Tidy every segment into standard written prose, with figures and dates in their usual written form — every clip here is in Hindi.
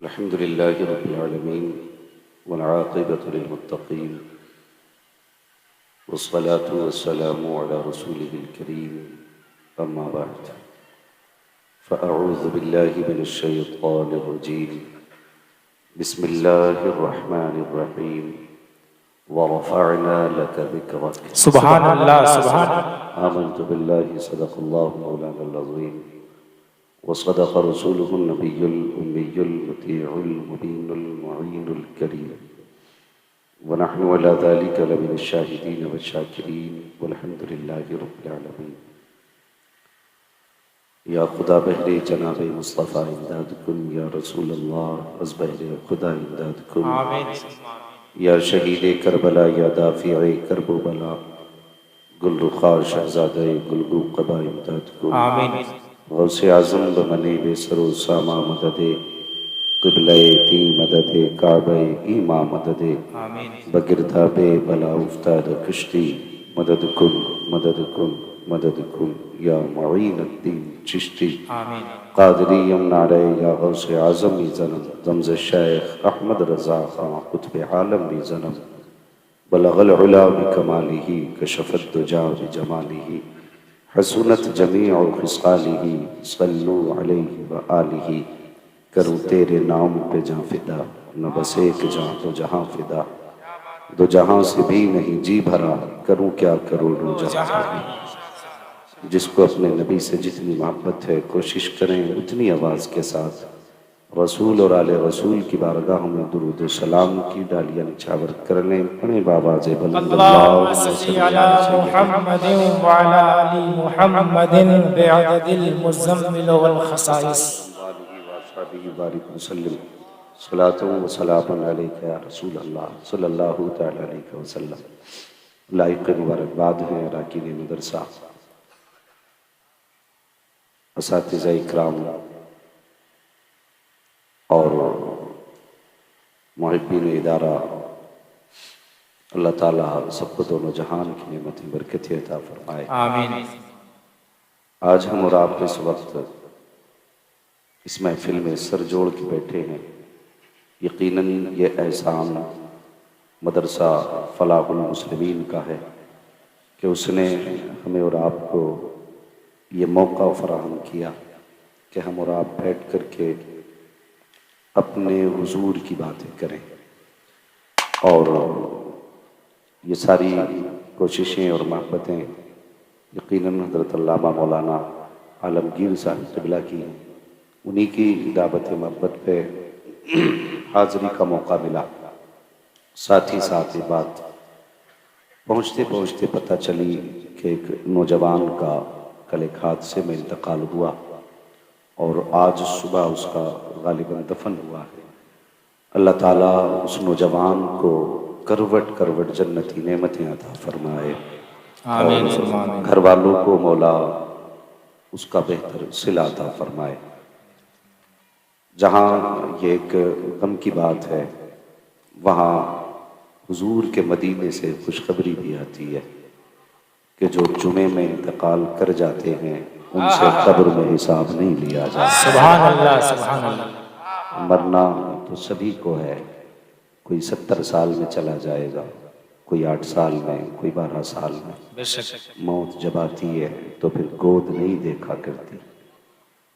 अल्हम्दुलिल्लाहि रब्बिल आलमीन वल आक़िबतु लिल मुत्तक़ीन वस्सलातु वस्सलामु अला रसूलिहिल करीम अम्मा बअद फ़अऊज़ु बिल्लाहि मिनश शैतानिर रजीम बिस्मिल्लाहिर रहमानिर रहीम व रफ़अना लका ज़िक्रक सुभान अल्लाह सुभान आमन्तु बिल्लाहि सदक़ल्लाहु मौलानाल अज़ीम वसदक़ रसूलुहुन नबियुल उम्मियुल मुतीउल मुबीनुल मुईनुल करीम व नहनु अला ज़ालिका लमिनश शाहिदीन वश्शाकिरीन वल्हम्दुलिल्लाहि रब्बिल आलमीन। या खुदा बहरे जनाब मुस्तफ़ा इमदाद कुन, या रसूल अल्लाह अज़ बहरे खुदा इमदाद कुन, आमीन। या शहीद करबला, या दाफ़िए करब बला, गुलरुखा शहज़ादे गुलगू क़बा इमदाद कुन। आमीन। गौसे आज़म बमने बेसरो सामा मददे, क़िबले ती मददे, काबे ईमा मददे, बगिरदाबे बला उफ्ताद कश्ती, मदद कुन मदद कुन मदद कुन, या मुईनुद्दीन चिश्ती क़ादरी यमनारे, या गौसे आज़म भी ज़नम, ज़म्ज़ शेख अहमद रज़ा ख़ां क़ुत्ब आलम भी ज़नम, बलग़ल उला बिकमालिही कशफ़त दुजा बिजमालिही, हसूनत जमीअ ख़िसालिही, सल्लु अलैहि व आलिही। करूँ तेरे नाम पे जां फ़िदा, न बस एक जां तो जहाँ फ़िदा, दो जहाँ से भी नहीं जी भरा, करूँ क्या करोड़ों जहाँ भी। जिसको अपने नबी से जितनी मोहब्बत है, कोशिश करें उतनी आवाज़ के साथ रसूल और आले रसूल की बारगाह में दुरूद व सलाम की डालियाँ निछावर कर लें। पढ़ें बावाज़े बुलंद अल्लाहुम्मा सल्ली अला मुहम्मदिन व अला आलि मुहम्मदिन बिअददिल मुज़म्मिल वल खसाइस। बारिक वसल्लम सलातुन व सलामुन अलैका या रसूल अल्लाह सल्लल्लाहु तआला अलैहि वसल्लम। लाइक़ मुबारकबाद हैं अरकान मदरसा, असातिज़ा इकराम और मुहिब्बीन इदारा। अल्लाह ताला सबको दोनों जहान की नेमतें बरकतें अता फरमाए, आमीन। आज हम और आप इस वक्त इस महफिल में सर जोड़ के बैठे हैं। यकीनन ये एहसान मदरसा फलाहुल मुस्लिमीन का है कि उसने हमें और आपको ये मौका फराहम किया कि हम और आप बैठ कर के अपने हुजूर की बातें करें। और ये सारी कोशिशें और मोहब्बतें यकीनन हज़रत अल्लामा मौलाना आलमगीर साहब क़िबला की हैं। उन्हीं की दावत मोहब्बत पे हाज़री का मौका मिला। साथ ही साथ ये बात पहुँचते पहुँचते पता चली कि एक नौजवान का कल एक हादसे में इंतकाल हुआ और आज सुबह उसका गालिबन दफन हुआ है। अल्लाह ताला उस नौजवान को करवट करवट जन्नती नेमतें अता फरमाए और घर वालों को मौला उसका बेहतर सिला अता फरमाए। जहाँ ये एक गम की बात है, वहाँ हुजूर के मदीने से खुशखबरी भी आती है कि जो जुमे में इंतकाल कर जाते हैं उनसे कब्र में हिसाब नहीं लिया जाता। सुभान अल्लाह सुभान अल्लाह। मरना तो सभी को है, कोई 70 साल में चला जाएगा, कोई 8 साल में, कोई 12 साल में। मौत जब आती है तो फिर गोद नहीं देखा करती,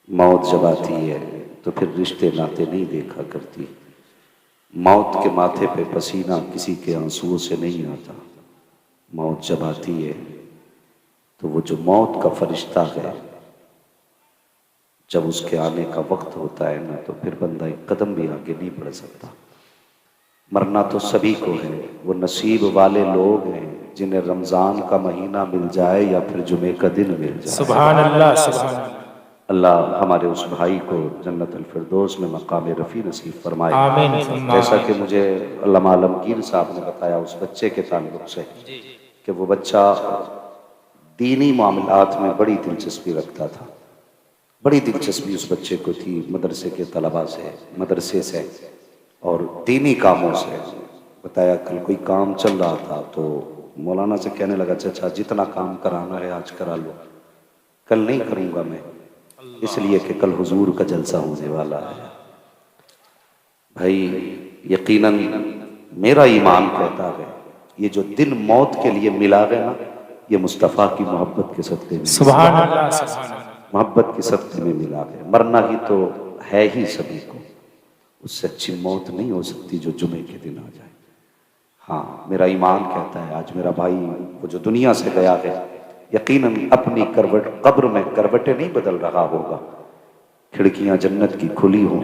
मौत जब आती है तो फिर रिश्ते नाते नहीं देखा करती। मौत के माथे पे पसीना किसी के आंसुओं से नहीं आता। मौत जब आती है तो वो जो मौत का फरिश्ता है, जब उसके आने का वक्त होता है ना, तो फिर बंदा एक कदम भी आगे नहीं बढ़ सकता। मरना तो सभी को है, वो नसीब वाले लोग हैं जिन्हें रमज़ान का महीना मिल जाए या फिर जुमे का दिन मिल जाए। सुभान अल्लाह सुभान अल्लाह। अल्लाह हमारे उस भाई को जन्नतुल फिरदौस में मकाम रफ़ी नसीब फरमाए। आमीन। जैसा कि मुझे अल्लामा आलमगीर साहब ने बताया उस बच्चे के ताल्लुक़ से कि वो बच्चा दीनी मामलात में बड़ी दिलचस्पी रखता था। बड़ी दिलचस्पी उस बच्चे को थी मदरसे के तलबा से, मदरसे से और दीनी कामों से। बताया कल कोई काम चल रहा था तो मौलाना से कहने लगा, चाचा जितना काम कराना है आज करा लो, कल नहीं करूँगा मैं, इसलिए कि कल हुजूर का जलसा होने वाला है। भाई यकीनन मेरा ईमान कहता है ये जो दिन मौत के लिए मिला है ना, ये मुस्तफ़ा की मोहब्बत के सदक़े में, सुभान अल्लाह, सुभान अल्लाह। मोहब्बत के सदक़े में मिला है। मरना ही तो है ही सभी को, उससे अच्छी मौत नहीं हो सकती जो जुमे के दिन आ जाए। हाँ, मेरा ईमान कहता है आज मेरा भाई वो जो दुनिया से गया है, यकीनन अपनी करवट कब्र में करवटें नहीं बदल रहा होगा, खिड़कियां जन्नत की खुली हों,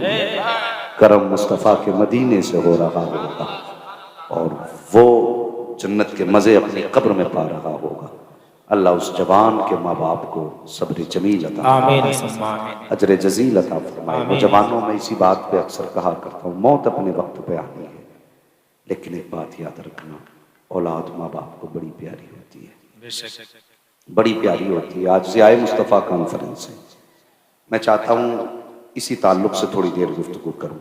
करम मुस्तफ़ा के मदीने से हो रहा होगा और वो जन्नत के मज़े अपनी कब्र में पा रहा होगा। अल्लाह उस जवान के माँ बाप को सब्र जमील अता फरमाए, अजर जजील अता फरमाए। वो जवानों में इसी बात पे अक्सर कहा करता हूँ, मौत अपने वक्त पे आनी है, लेकिन एक बात याद रखना, औलाद माँ बाप को बड़ी प्यारी होती है, बड़ी प्यारी होती है। आज ज़ियाए मुस्तफ़ा कॉन्फ्रेंस है, मैं चाहता हूँ इसी ताल्लुक से थोड़ी देर गुफ्तगू करूँ।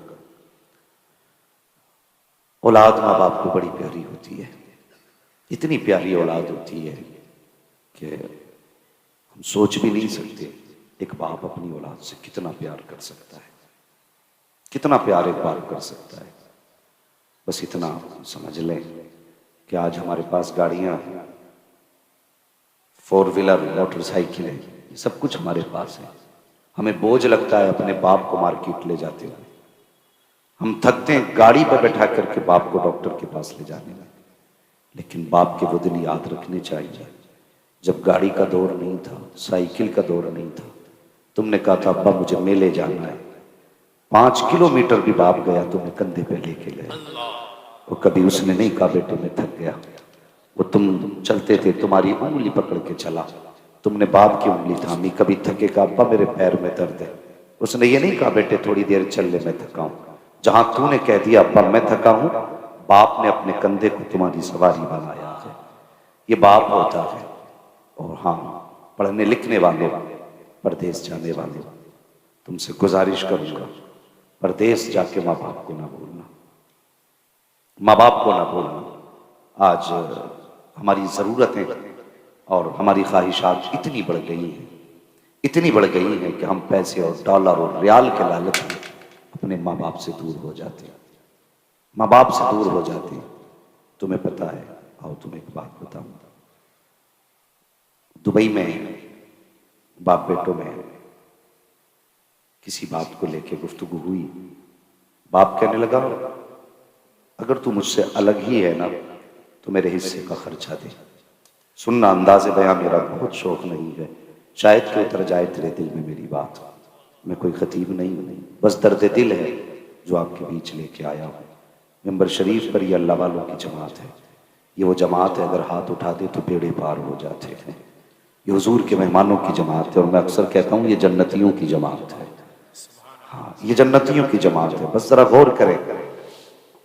औलाद माँ बाप को बड़ी प्यारी होती है, इतनी प्यारी औलाद होती है कि हम सोच भी नहीं सकते एक बाप अपनी औलाद से कितना प्यार कर सकता है, कितना प्यार एक बाप कर सकता है। बस इतना समझ लें कि आज हमारे पास गाड़ियाँ, 4 व्हीलर, मोटरसाइकिलें, ये सब कुछ हमारे पास है। हमें बोझ लगता है अपने बाप को मार्केट ले जाते हुए, हम थकते हैं गाड़ी पर बैठा करके बाप को डॉक्टर के पास ले जाने में, लेकिन बाप के वो दिन याद रखने चाहिए जब गाड़ी का दौर नहीं था, साइकिल का दौर नहीं था, तुमने कहा था अब्बा मुझे मेले जाना है, 5 किलोमीटर भी बाप गया तुम्हें कंधे पे लेके गया। वो कभी उसने नहीं कहा बेटे मैं थक गया, वो तुम चलते थे तुम्हारी उंगली पकड़ के चला, तुमने बाप की उंगली थामी, कभी थके का अब्बा मेरे पैर में दर्द है, उसने ये नहीं कहा बेटे थोड़ी देर चल ले मैं थका हूं। जहां तूने कह दिया अब्बा मैं थका हूं, बाप ने अपने कंधे को तुम्हारी सवारी बनाया है। ये बाप होता है। और हाँ, पढ़ने लिखने वाले, परदेश जाने वाले, तुमसे गुजारिश करूंगा परदेश जाके माँ बाप को ना भूलना, माँ बाप को ना भूलना। आज हमारी ज़रूरतें और हमारी ख्वाहिशात इतनी बढ़ गई हैं, इतनी बढ़ गई हैं कि हम पैसे और डॉलर और रियाल के लालच में अपने माँ बाप से दूर हो जाते हैं, माँ बाप से दूर हो जाते हैं। तुम्हें पता है, आओ तुम्हें एक बात बताऊं, दुबई में बाप बेटों में किसी बात को लेके गुफ्तगू हुई, बाप कहने लगा अगर तू मुझसे अलग ही है ना तो मेरे हिस्से का खर्चा दे। सुनना अंदाज़े बयां मेरा बहुत शौक नहीं है, शायद कि उतर जाए तेरे दिल में मेरी बात, मैं कोई खतीब नहीं हूँ, बस दर्द दिल है जो आपके बीच लेके आया हूँ। मेंबर शरीफ पर ये अल्लाह वालों की जमात है, ये वो जमात है अगर हाथ उठा दे तो बेड़े पार हो जाते हैं, ये हुजूर के मेहमानों की जमात है। और मैं अक्सर कहता हूँ ये जन्नतियों की जमात है, हाँ ये जन्नतियों की जमात है। बस जरा गौर करें।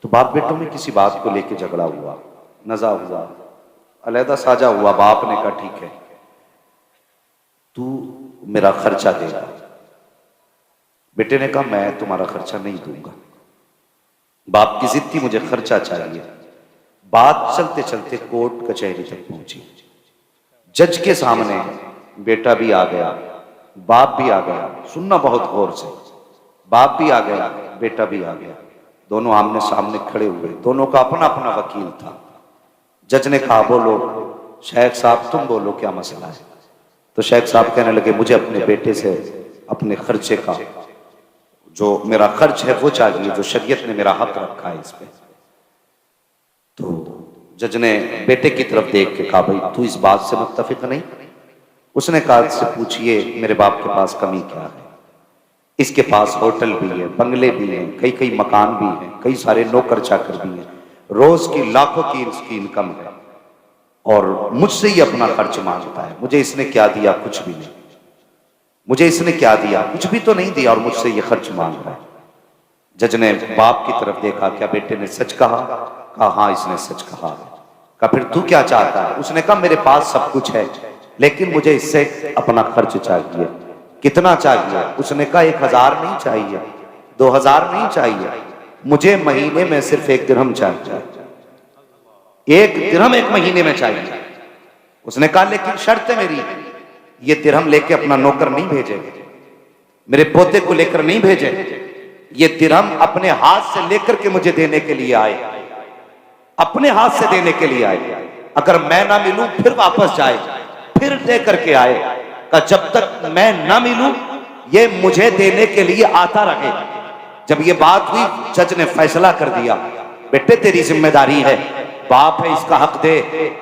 तो बाप बेटों में किसी बात को लेके झगड़ा हुआ, नज़ा हुआ, अलहदा साझा हुआ। बाप ने कहा ठीक है तू मेरा खर्चा देगा, बेटे ने कहा मैं तुम्हारा खर्चा नहीं दूंगा। बाप की जिद थी मुझे खर्चा चाहिए। बात चलते चलते कोर्ट कचहरी तक पहुंची, जज के सामने बेटा भी आ गया, बाप भी आ गया, सुनना बहुत गौर से, बाप भी आ गया, बेटा भी आ गया, दोनों आमने सामने खड़े हुए, दोनों का अपना अपना वकील था। जज ने कहा बोलो शेख साहब तुम बोलो क्या मसला है। तो शेख साहब कहने लगे मुझे अपने बेटे से अपने खर्चे का जो मेरा खर्च है वो चाहिए, जो शरीयत ने मेरा हक रखा है इस पे। तो जज ने बेटे की तरफ देख के कहा भाई तू इस बात से मुत्तफिक नहीं। उसने कहा इससे पूछिए मेरे बाप के पास कमी क्या है, इसके पास होटल भी है, बंगले भी हैं, कई कई मकान भी हैं, कई सारे नौकर चाकर भी हैं, रोज की लाखों की इसकी इनकम है और मुझसे ही अपना खर्च मांगता है। मुझे इसने क्या दिया? कुछ भी नहीं। मुझे इसने क्या दिया? कुछ भी तो नहीं दिया और मुझसे ये खर्च मांग रहा है। जज ने बाप की तरफ देखा, क्या बेटे ने सच कहा? कहा हाँ इसने सच कहा। कहा फिर तू क्या चाहता है? उसने कहा मेरे पास सब कुछ है लेकिन मुझे इससे अपना खर्च चाहिए। कितना चाहिए? उसने कहा 1000 नहीं चाहिए, 2000 नहीं चाहिए, मुझे महीने में सिर्फ 1 दिरहम चाहिए, 1 दिरहम 1 महीने में चाहिए। उसने कहा लेकिन शर्त है मेरी, ये दिरहम लेके अपना नौकर नहीं भेजे, मेरे पोते को लेकर नहीं भेजे, ये दिरहम अपने हाथ से लेकर के मुझे देने के लिए आए, अपने हाथ से देने के लिए आए। अगर मैं ना मिलूं फिर वापस जाए, फिर लेकर के आए। का जब तक मैं ना मिलूं ये मुझे देने के लिए आता रहे। जब ये बात हुई जज ने फैसला कर दिया, बेटे तेरी जिम्मेदारी है, बाप है इसका हक दे।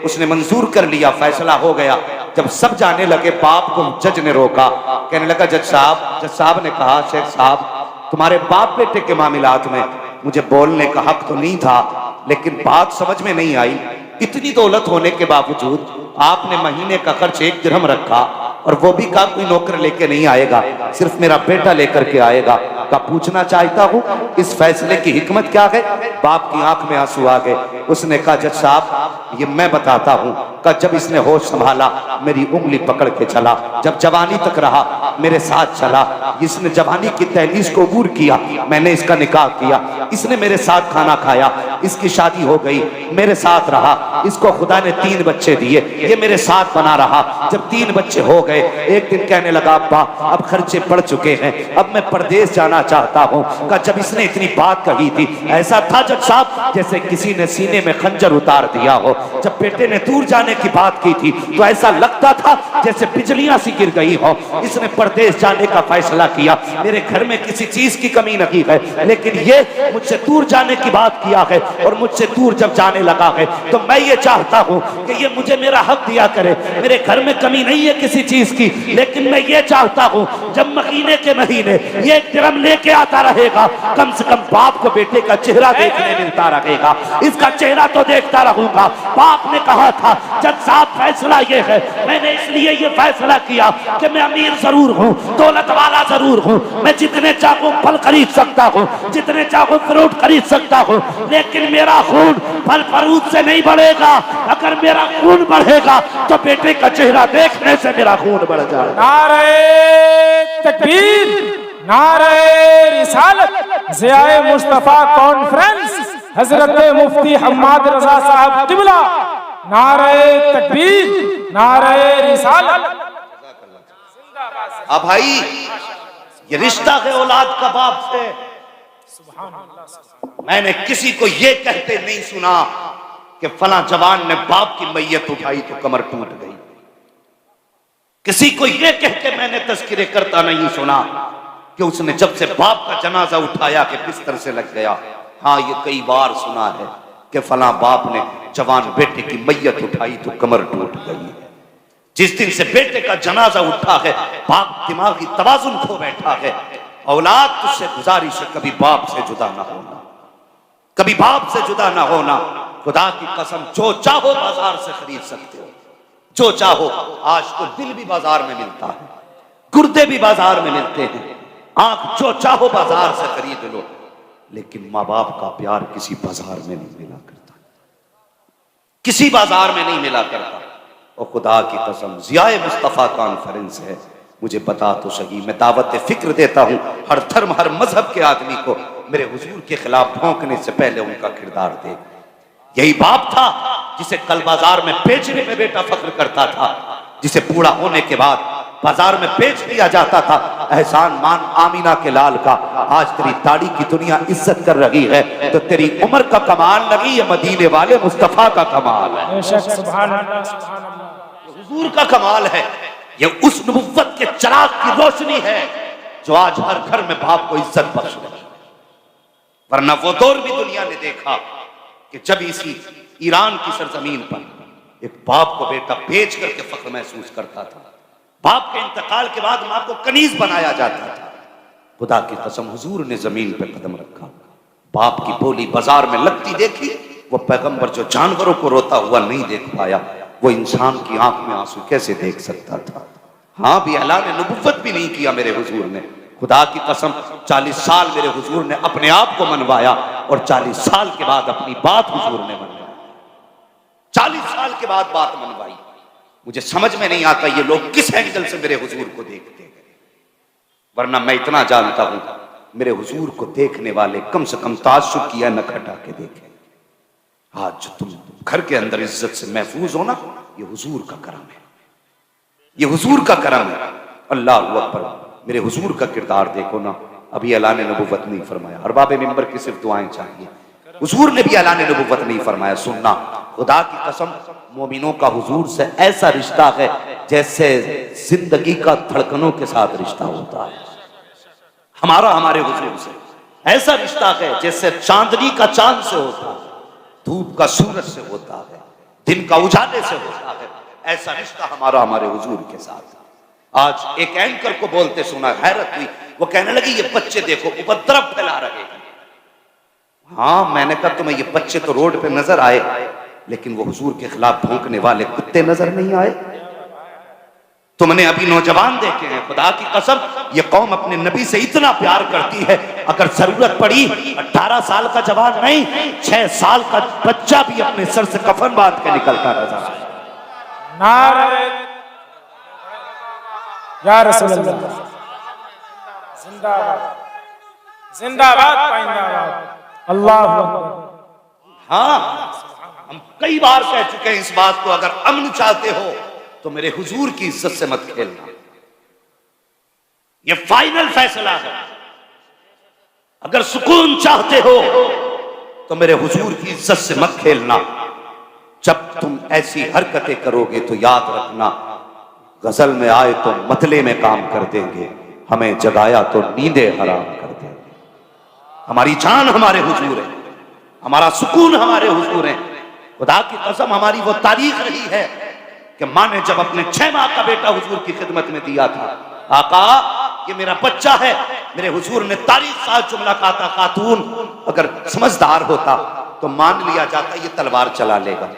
उसने मंजूर कर लिया, फैसला हो गया। जब सब जाने लगे बाप को जज ने रोका, कहने लगा जज साहब ने कहा शेख साहब तुम्हारे बाप बेटे के मामलात में मुझे बोलने का हक तो नहीं था, लेकिन बात समझ में नहीं आई। इतनी दौलत होने के बावजूद आपने महीने का खर्च 1 दिरहम रखा और वो भी कहा कोई नौकर लेके नहीं आएगा, सिर्फ मेरा बेटा लेकर के आएगा। का पूछना चाहता हूं इस फैसले की हिकमत क्या है। बाप की आंख में आंसू आ गए। उसने कहा जज साहब ये मैं बताता हूं। का जब इसने होश संभाला मेरी उंगली पकड़ के चला, जब जवानी तक रहा मेरे साथ चला, इसने जवानी की तहलीज को अबूर किया, मैंने इसका निकाह किया, इसने मेरे साथ खाना खाया, इसकी शादी हो गई, मेरे साथ रहा, इसको खुदा ने 3 बच्चे दिए, ये मेरे साथ बना रहा। जब 3 बच्चे हो गए एक दिन कहने लगा अब्बा अब खर्चे पड़ चुके हैं, अब मैं परदेश जाना चाहता हूं। का जब इसने इतनी बात कही थी ऐसा था जज साहब जैसे किसी ने सीने में खंजर उतार दिया हो। जब बेटे ने दूर जाने की बात की थी तो ऐसा लगता था जैसे बिजलियां सी गिर गई हो। इसने परदेश जाने का फैसला किया, मेरे घर में किसी चीज की कमी नहीं है, लेकिन ये मुझसे दूर जाने की बात किया है और मुझसे दूर जब जाने लगा है तो मैं ये चाहता हूं कि ये मुझे मेरा हक दिया करे। मेरे घर में कमी नहीं है किसी चीज की, लेकिन मैं ये चाहता हूं जब महीने के महीने ये 1 दिरहम लेके आता रहेगा कम से कम बाप को बेटे का चेहरा देखने मिलता रहेगा, इसका चेहरा तो देखता रहूंगा। बाप ने कहा था जज साहब फैसला ये है, मैंने इसलिए ये फैसला किया कि मैं अमीर जरूर हूँ, दौलत वाला जरूर हूँ, मैं जितने चाहूँ फल खरीद सकता हूँ, जितने चाहूँ फ्रूट खरीद सकता हूँ, लेकिन मेरा खून फल फ्रूट से नहीं बढ़ेगा। अगर मेरा खून बढ़ेगा तो बेटे का चेहरा देखने से मेरा खून बढ़ जाएगा। नारे तकबीर, नारे रिसालत, ज़ियाए मुस्तफा कॉन्फ्रेंस, हजरत मुफ्ती हम्माद रजा साहब किबला, नारे तकबीर, नारे रिसालत। अब भाई ये रिश्ता है औलाद का बाप से। मैंने किसी को ये कहते नहीं सुना कि फला जवान ने बाप की मैयत उठाई तो कमर टूट गई। किसी को ये कहते मैंने तस्करे करता नहीं सुना कि उसने जब से बाप का जनाजा उठाया कि बिस्तर से लग गया। हाँ ये कई बार सुना है कि फला बाप ने जवान बेटे की मैयत उठाई तो कमर टूट गई। जिस दिन से बेटे का जनाजा उठा है बाप दिमागी तवाजुन खो बैठा है। औलाद तुझसे गुजारिश है कभी बाप से जुदा ना होना, कभी बाप से जुदा ना होना। खुदा की कसम जो चाहो बाजार से खरीद सकते हो, जो चाहो। आज तो दिल भी बाजार में मिलता है, गुर्दे भी बाजार में मिलते हैं, आंख जो चाहो बाजार से खरीद लो, लेकिन माँ बाप का प्यार किसी बाजार में नहीं मिला करता, किसी बाजार में नहीं मिला करता। और खुदा की कसम ज़ियाए मुस्तफ़ा कॉन्फ्रेंस है, मुझे बता तो सही। मैं दावत फिक्र देता हूँ हर धर्म हर मजहब के आदमी को, मेरे हुजूर के खिलाफ भौंकने से पहले उनका किरदार दे। यही बाप था जिसे कल बाजार में बेचने में बेटा फख्र करता था, जिसे बूढ़ा होने के बाद बाजार में बेच दिया जाता था। एहसान मान आमीना के लाल का, आज तेरी दाढ़ी की दुनिया इज्जत कर रही है तो तेरी उम्र का कमाल नहीं, ये मदीने वाले मुस्तफा का कमाल है, सुभान अल्लाह, सुभान अल्लाह, हुजूर का कमाल है। ये उस नबुव्वत के चिराग की रोशनी है जो आज हर घर में बाप को इज्जत बख्श रही है। वरना वो दौर भी दुनिया ने देखा कि जब इसी ईरान की सरजमीन पर एक बाप को बेटा बेच करके फख्र महसूस करता था। बाप के इंतकाल के बाद मां को कनीज बनाया जाता था। खुदा की कसम हुजूर ने जमीन पर कदम रखा, बाप की बोली बाजार में लगती देखी। वो पैगंबर जो जानवरों को रोता हुआ नहीं देख पाया, वो इंसान की आंख में आंसू कैसे देख सकता था। हाँ भी ऐलान नबुव्वत भी नहीं किया मेरे हुजूर ने। खुदा की कसम 40 साल मेरे हुजूर ने अपने आप को मनवाया और 40 साल के बाद अपनी बात हुजूर ने मनवाई। 40 साल के बाद बात मनवाई। मुझे समझ में नहीं आता ये लोग किस एंगल से मेरे हुजूर को देखते हैं, वरना मैं इतना जानता हूं मेरे हुजूर को देखने वाले कम से कम ताज्जुब किया नक हटा के देखें। आज जो तुम घर के अंदर इज्जत से महफूज हो ना, ये हुजूर का करम है, ये हुजूर का करम है। अल्लाह अकबर, मेरे हुजूर का किरदार देखो ना, अभी ऐलान नबुव्वत नहीं फरमाया। अरबाब मिंबर की सिर्फ दुआएं चाहिए। हुजूर ने भी ऐलान नबुव्वत नहीं फरमाया। सुनना, खुदा की कसम, मोमिनों का हुजूर से ऐसा रिश्ता है जैसे जिंदगी का धड़कनों के साथ रिश्ता होता है। हमारा हमारे हुजूर से ऐसा रिश्ता है जैसे चांदनी का चांद से होता है, धूप का सूरज से होता है, दिन का उजाले से होता है। ऐसा रिश्ता हमारा हमारे हुजूर के साथ। आज एक एंकर को बोलते सुना, हैरत हुई। वो कहने लगी ये बच्चे देखो उपद्रव फैला रहे हैं। हाँ, मैंने कहा तुम्हें ये बच्चे तो रोड पे नजर आए, लेकिन वो हुजूर के खिलाफ भौंकने वाले कुत्ते नजर नहीं आए। तुमने अभी नौजवान देखे हैं, खुदा की कसम ये कौम अपने नबी से इतना प्यार करती है, अगर जरूरत पड़ी 18 साल का जवान नहीं, 6 साल का बच्चा भी अपने सर से कफन बांध के निकलता नजर आए। नारे या रसूल अल्लाह, जिंदाबाद जिंदाबाद पाइंदाबाद, अल्लाह अकबर। हाँ, हम कई बार कह चुके हैं इस बात को, अगर अमन चाहते हो तो मेरे हुजूर की इज्जत से मत खेलना। ये फाइनल फैसला है। अगर सुकून चाहते हो तो मेरे हुजूर की इज्जत से मत खेलना। जब तुम ऐसी हरकतें करोगे तो याद रखना, गजल में आए तो मतले में काम कर देंगे, हमें जगाया तो नींदे हराम कर देंगे। हमारी जान हमारे हुजूर है, हमारा सुकून हमारे हुजूर है। खुदा की कसम हमारी वो तारीख रही है कि माँ ने जब अपने 6 माह का बेटा हुजूर की खिदमत में दिया था, आका ये मेरा बच्चा है, मेरे हुजूर ने तारीख साथ जुमला कहा था, खातून अगर समझदार होता तो मान लिया जाता ये तलवार चला लेगा,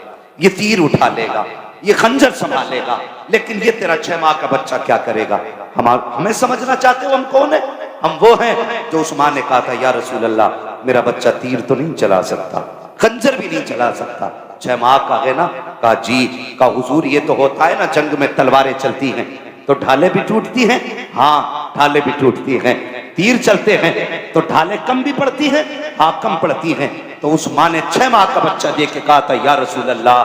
ये तीर उठा लेगा, ये खंजर संभालेगा, लेकिन ये तेरा 6 माह का बच्चा क्या करेगा। हमें समझना चाहते हो हम कौन है? हम वो हैं जो उस माँ ने कहा था, या रसूल अल्लाह मेरा बच्चा तीर तो नहीं चला सकता, खंजर भी नहीं चला सकता, 6 माह का है ना? कहा जी। का हुजूर ये तो होता है ना, जंग में तलवारें चलती हैं तो ढाले भी टूटती हैं। हाँ, ढाले भी टूटती हैं। तीर चलते हैं तो ढाले कम भी पड़ती हैं। हाँ, कम पड़ती हैं। तो उस माँ ने 6 माह का बच्चा देख के कहा था, या रसूल अल्लाह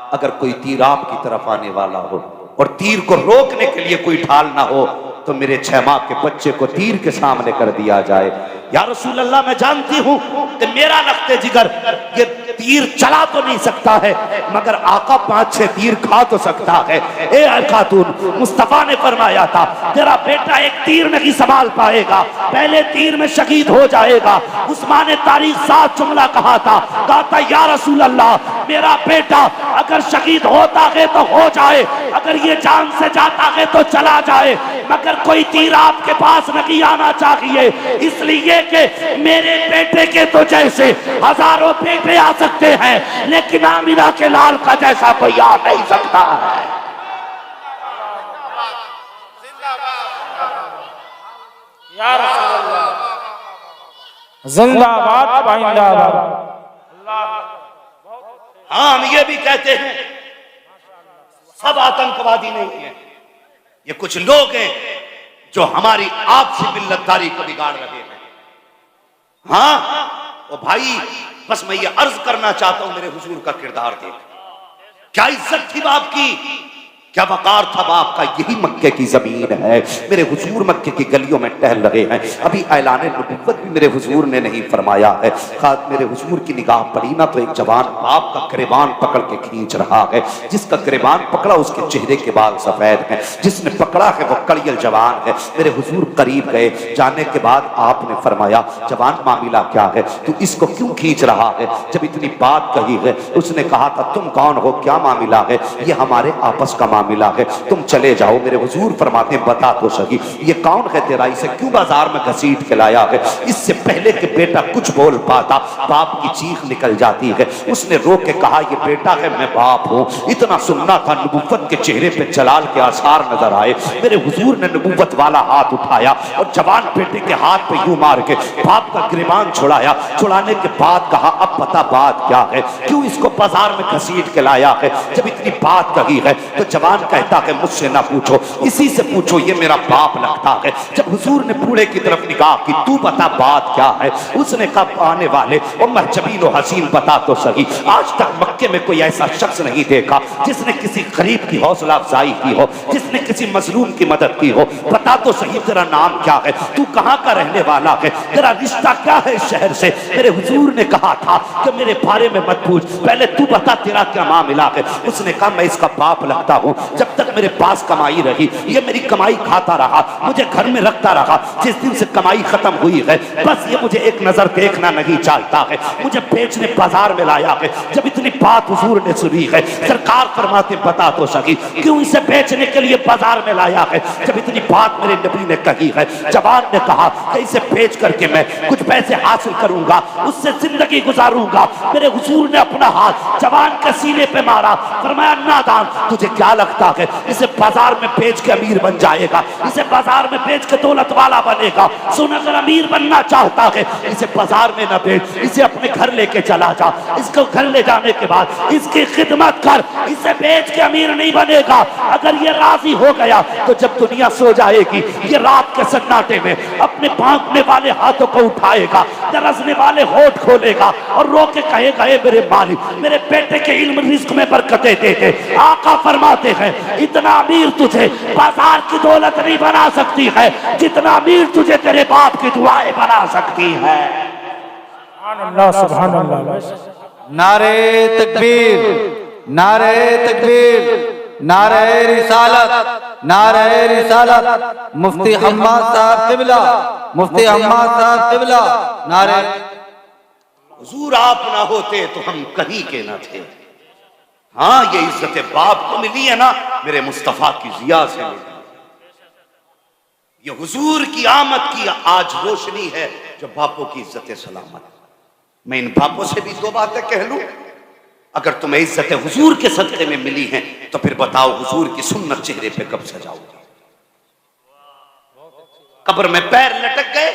अगर कोई तीर आपकी तरफ आने वाला हो और तीर को रोकने के लिए कोई ढाल ना हो तो मेरे 6 माह के बच्चे को तीर के सामने कर दिया जाए। या रसूल अल्लाह मैं जानती हूं कि मेरा लख्ते जिगर ये तीर चला तो नहीं सकता है, मगर आका 5-6 तीर खा तो सकता है। ए खातून, मुस्तफा ने फरमाया था तेरा बेटा एक तीर नहीं संभाल पाएगा, पहले तीर में शहीद हो जाएगा। उस्मान ने तारीख साथ जुमला कहा था या रसूल अल्लाह मेरा बेटा अगर शहीद होता है तो हो जाए, अगर ये जान से जाता है तो चला जाए, मगर कोई तीर आपके पास नहीं आना चाहिए, इसलिए कि मेरे बेटे के तो जैसे हजारों बेटे आ सकते हैं, लेकिन आमिना के लाल का जैसा कोई आ नहीं सकता है। या रसूल अल्लाह, जिंदाबाद पाइंदाबाद। हाँ, हम ये भी कहते हैं सब आतंकवादी नहीं है, ये कुछ लोग हैं जो हमारी आपसी मिल्लतदारी को बिगाड़ रहे हैं। हाँ ओ भाई, बस मैं ये अर्ज करना चाहता हूं, मेरे हुजूर का किरदार देख, क्या इज्जत थी बाप की, क्या वकार था बाप का। यही मक्के की जमीन है, मेरे हुजूर मक्के की गलियों में टहल रहे हैं। अभी ऐलान नबुव्वत भी मेरे हुजूर ने नहीं फरमाया है। खास मेरे हुजूर की निगाह पड़ी ना तो एक जवान बाप का गिरबान पकड़ के खींच रहा है। जिसका गिरबान पकड़ा उसके चेहरे के बाल सफेद हैं, जिसने पकड़ा है वो कड़ियल जवान है। मेरे हुजूर करीब गए, जाने के बाद आपने फरमाया जवान मामला क्या है, तू इसको क्यों खींच रहा है। जब इतनी बात कही है उसने कहा था तुम कौन हो, क्या मामला है। ये हमारे आपस का मामला है, तुम चले जाओ। मेरे हुजूर फरमाते बता तो सही ये कौन है तेरा, इसे क्यों बाजार में घसीट के लाया है। इससे पहले कि बेटा कुछ बोल पाता बाप की चीख निकल जाती है। उसने रो के कहा ये बेटा है, मैं बाप हूं। इतना सुनना था, नबुव्वत के चेहरे पे जलाल के आसार नजर आए। मेरे हुजूर ने नबुव्वत वाला हाथ उठाया और जवान बेटे के हाथ पे यूं मार के बाप का गिरबान छुड़ाया। छुड़ाने के बाद कहा अब पता बात क्या है, क्यों इसको बाजार में घसीट के लाया है। जब इतनी बात कही है तो जवान जवान कहता है मुझसे ना पूछो, इसी से पूछो, ये मेरा बाप लगता है। जब हुजूर ने बूढ़े की तरफ निगाह की, तू बता बात क्या है? उसने कहा आने वाले उम्र जमील व हसीन बता तो सही, आज तक मक्के में कोई ऐसा शख्स नहीं देखा जिसने किसी गरीब की हौसला अफजाई की हो, जिसने किसी मजलूम की मदद की हो। बता तो सही तेरा नाम क्या है, तू कहाँ का रहने वाला है, तेरा रिश्ता क्या है इस शहर से? मेरे हुजूर ने कहा था कि मेरे बारे में मत पूछ, पहले तू बता तेरा क्या मामला है। उसने कहा मैं इसका बाप लगता हूँ, जब तक मेरे पास कमाई रही ये मेरी कमाई खाता रहा, मुझे घर में रखता रहा। जिस दिन से कमाई खत्म हुई है बस ये मुझे एक नजर देखना नहीं चाहता है, मुझे बेचने बाजार में लाया है। जब इतनी बात हुजूर ने सुनी है, सरकार फरमाते बता तो सही क्यों इसे बेचने के लिए बाजार में लाया है? जब इतनी बात मेरे नबी ने कही है, जवान ने कहा कि इसे बेच करके मैं कुछ पैसे हासिल करूंगा, उससे जिंदगी गुजारूंगा। मेरे हुजूर ने अपना हाथ जवान के सीने पे मारा, फरमाया नादान तुझे क्या लगता है इसे बाजार में बेच के अमीर बन जाएगा, इसे बाजार में बेच के दौलत वाला बनेगा? सुन, अगर अमीर बनना चाहता है इसे बाजार में न बेच, इसे अपने घर लेके चला जा। इसको घर ले जाने के बाद इसकी खिदमत कर, इसे बेच के अमीर नहीं बनेगा। अगर ये राजी हो गया तो जब दुनिया सो जाएगी ये रात के सन्नाटे में अपने भागने वाले हाथों को उठाएगा, दरसने वाले होठ खोलेगा और रो के कहेगा ए मेरे मालिक, मेरे बेटे के इल्म रिस्क में बरकतें दे दे। आका फरमाते हैं इतना अमीर तुझे बाजार की दौलत नहीं बना सकती है जितना अमीर तुझे तेरे बाप की दुआएं बना सकती है। सुभान अल्लाह। नारे तकबीर, नारे तकबीर, नारे रिसालत, नारे रिसालत। मुफ्ती हम्माद साहब क़िबला, मुफ्ती हम्माद साहब क़िबला, नारे। हुजूर आप ना होते तो हम कहीं के ना थे। हाँ, ये इज्जत बाप को मिली है ना, मेरे मुस्तफा की जिया से मिली। ये हुजूर की आमद की आज रोशनी है जो बापों की इज्जत सलामत। मैं इन बापों से भी दो बातें कह लूं, अगर तुम्हें इज्जत हुजूर के सदक़े में मिली है तो फिर बताओ हुजूर की सुन्नत चेहरे पे कब सजाओगे? कब्र में पैर लटक गए,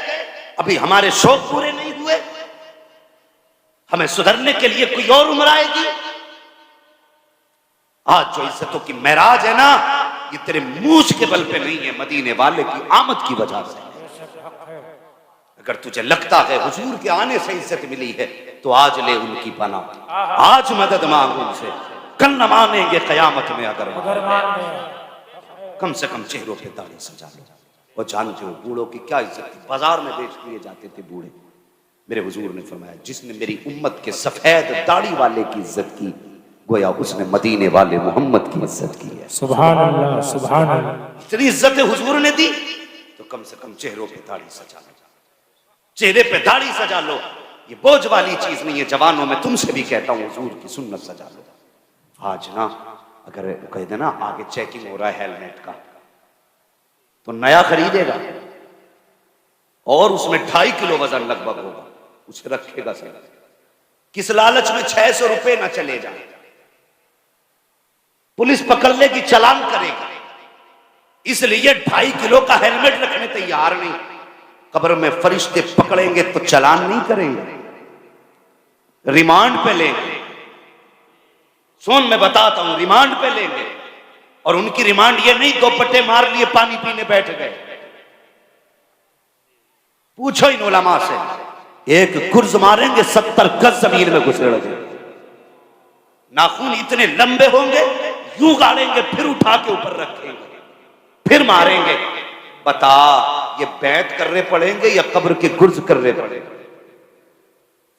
अभी हमारे शौक पूरे नहीं हुए, हमें सुधरने के लिए कोई और उम्र आएगी। आज जो इज्जतों की महराज है ना, ये तेरे मूछ के बल पे नहीं है, मदीने वाले की आमद की वजह से। अगर तुझे लगता है हुजूर के आने से इज्जत मिली है तो आज ले उनकी पनाह, आज मदद मांग उनसे, कल न मानेंगे कयामत में अगर कम से कम चेहरों पे दाढ़ी सजा लो। और जानते हो बूढ़ों की क्या इज्जत थी, बाजार में बेच दिए जाते थे बूढ़े। मेरे हुजूर ने फरमाया जिसने मेरी उम्मत के सफेद दाढ़ी वाले की इज्जत की, गोया उसने मदीने वाले मोहम्मद की इज्जत की है। सुभान अल्लाह, सुभान अल्लाह। इतनी इज्जत हुजूर ने दी तो कम से कम चेहरों पे दाढ़ी सजा लो, चेहरे पे दाढ़ी सजा लो। ये बोझ वाली चीज नहीं है। जवानों में तुमसे भी कहता हूं हुजूर की सुन्नत सजा लो। आज ना अगर कह देना आगे चेकिंग हो रहा है हेलमेट का, तो नया खरीदेगा और उसमें 2.5 किलो वजन लगभग होगा, उसे रखेगा सर। किस लालच में 600 रुपए ना चले जाए, पुलिस पकड़ लेगी, चालान करेगी, इसलिए 2.5 किलो का हेलमेट रखने तैयार नहीं। कब्र में फरिश्ते पकड़ेंगे तो चालान नहीं करेंगे, रिमांड पे लेंगे। सोन मैं बताता हूं, रिमांड पे लेंगे। और उनकी रिमांड ये नहीं 2 पट्टे मार लिए पानी पीने बैठ गए। पूछो इन उलमा से, एक गुर्ज मारेंगे 70 गज जमीन में घुसेड़ गए। नाखून इतने लंबे होंगे, यूं गाड़ेंगे, फिर उठा के ऊपर रखेंगे, फिर मारेंगे। बता ये बैत करने पड़ेंगे या कब्र के गुर्ज करने पड़ेंगे?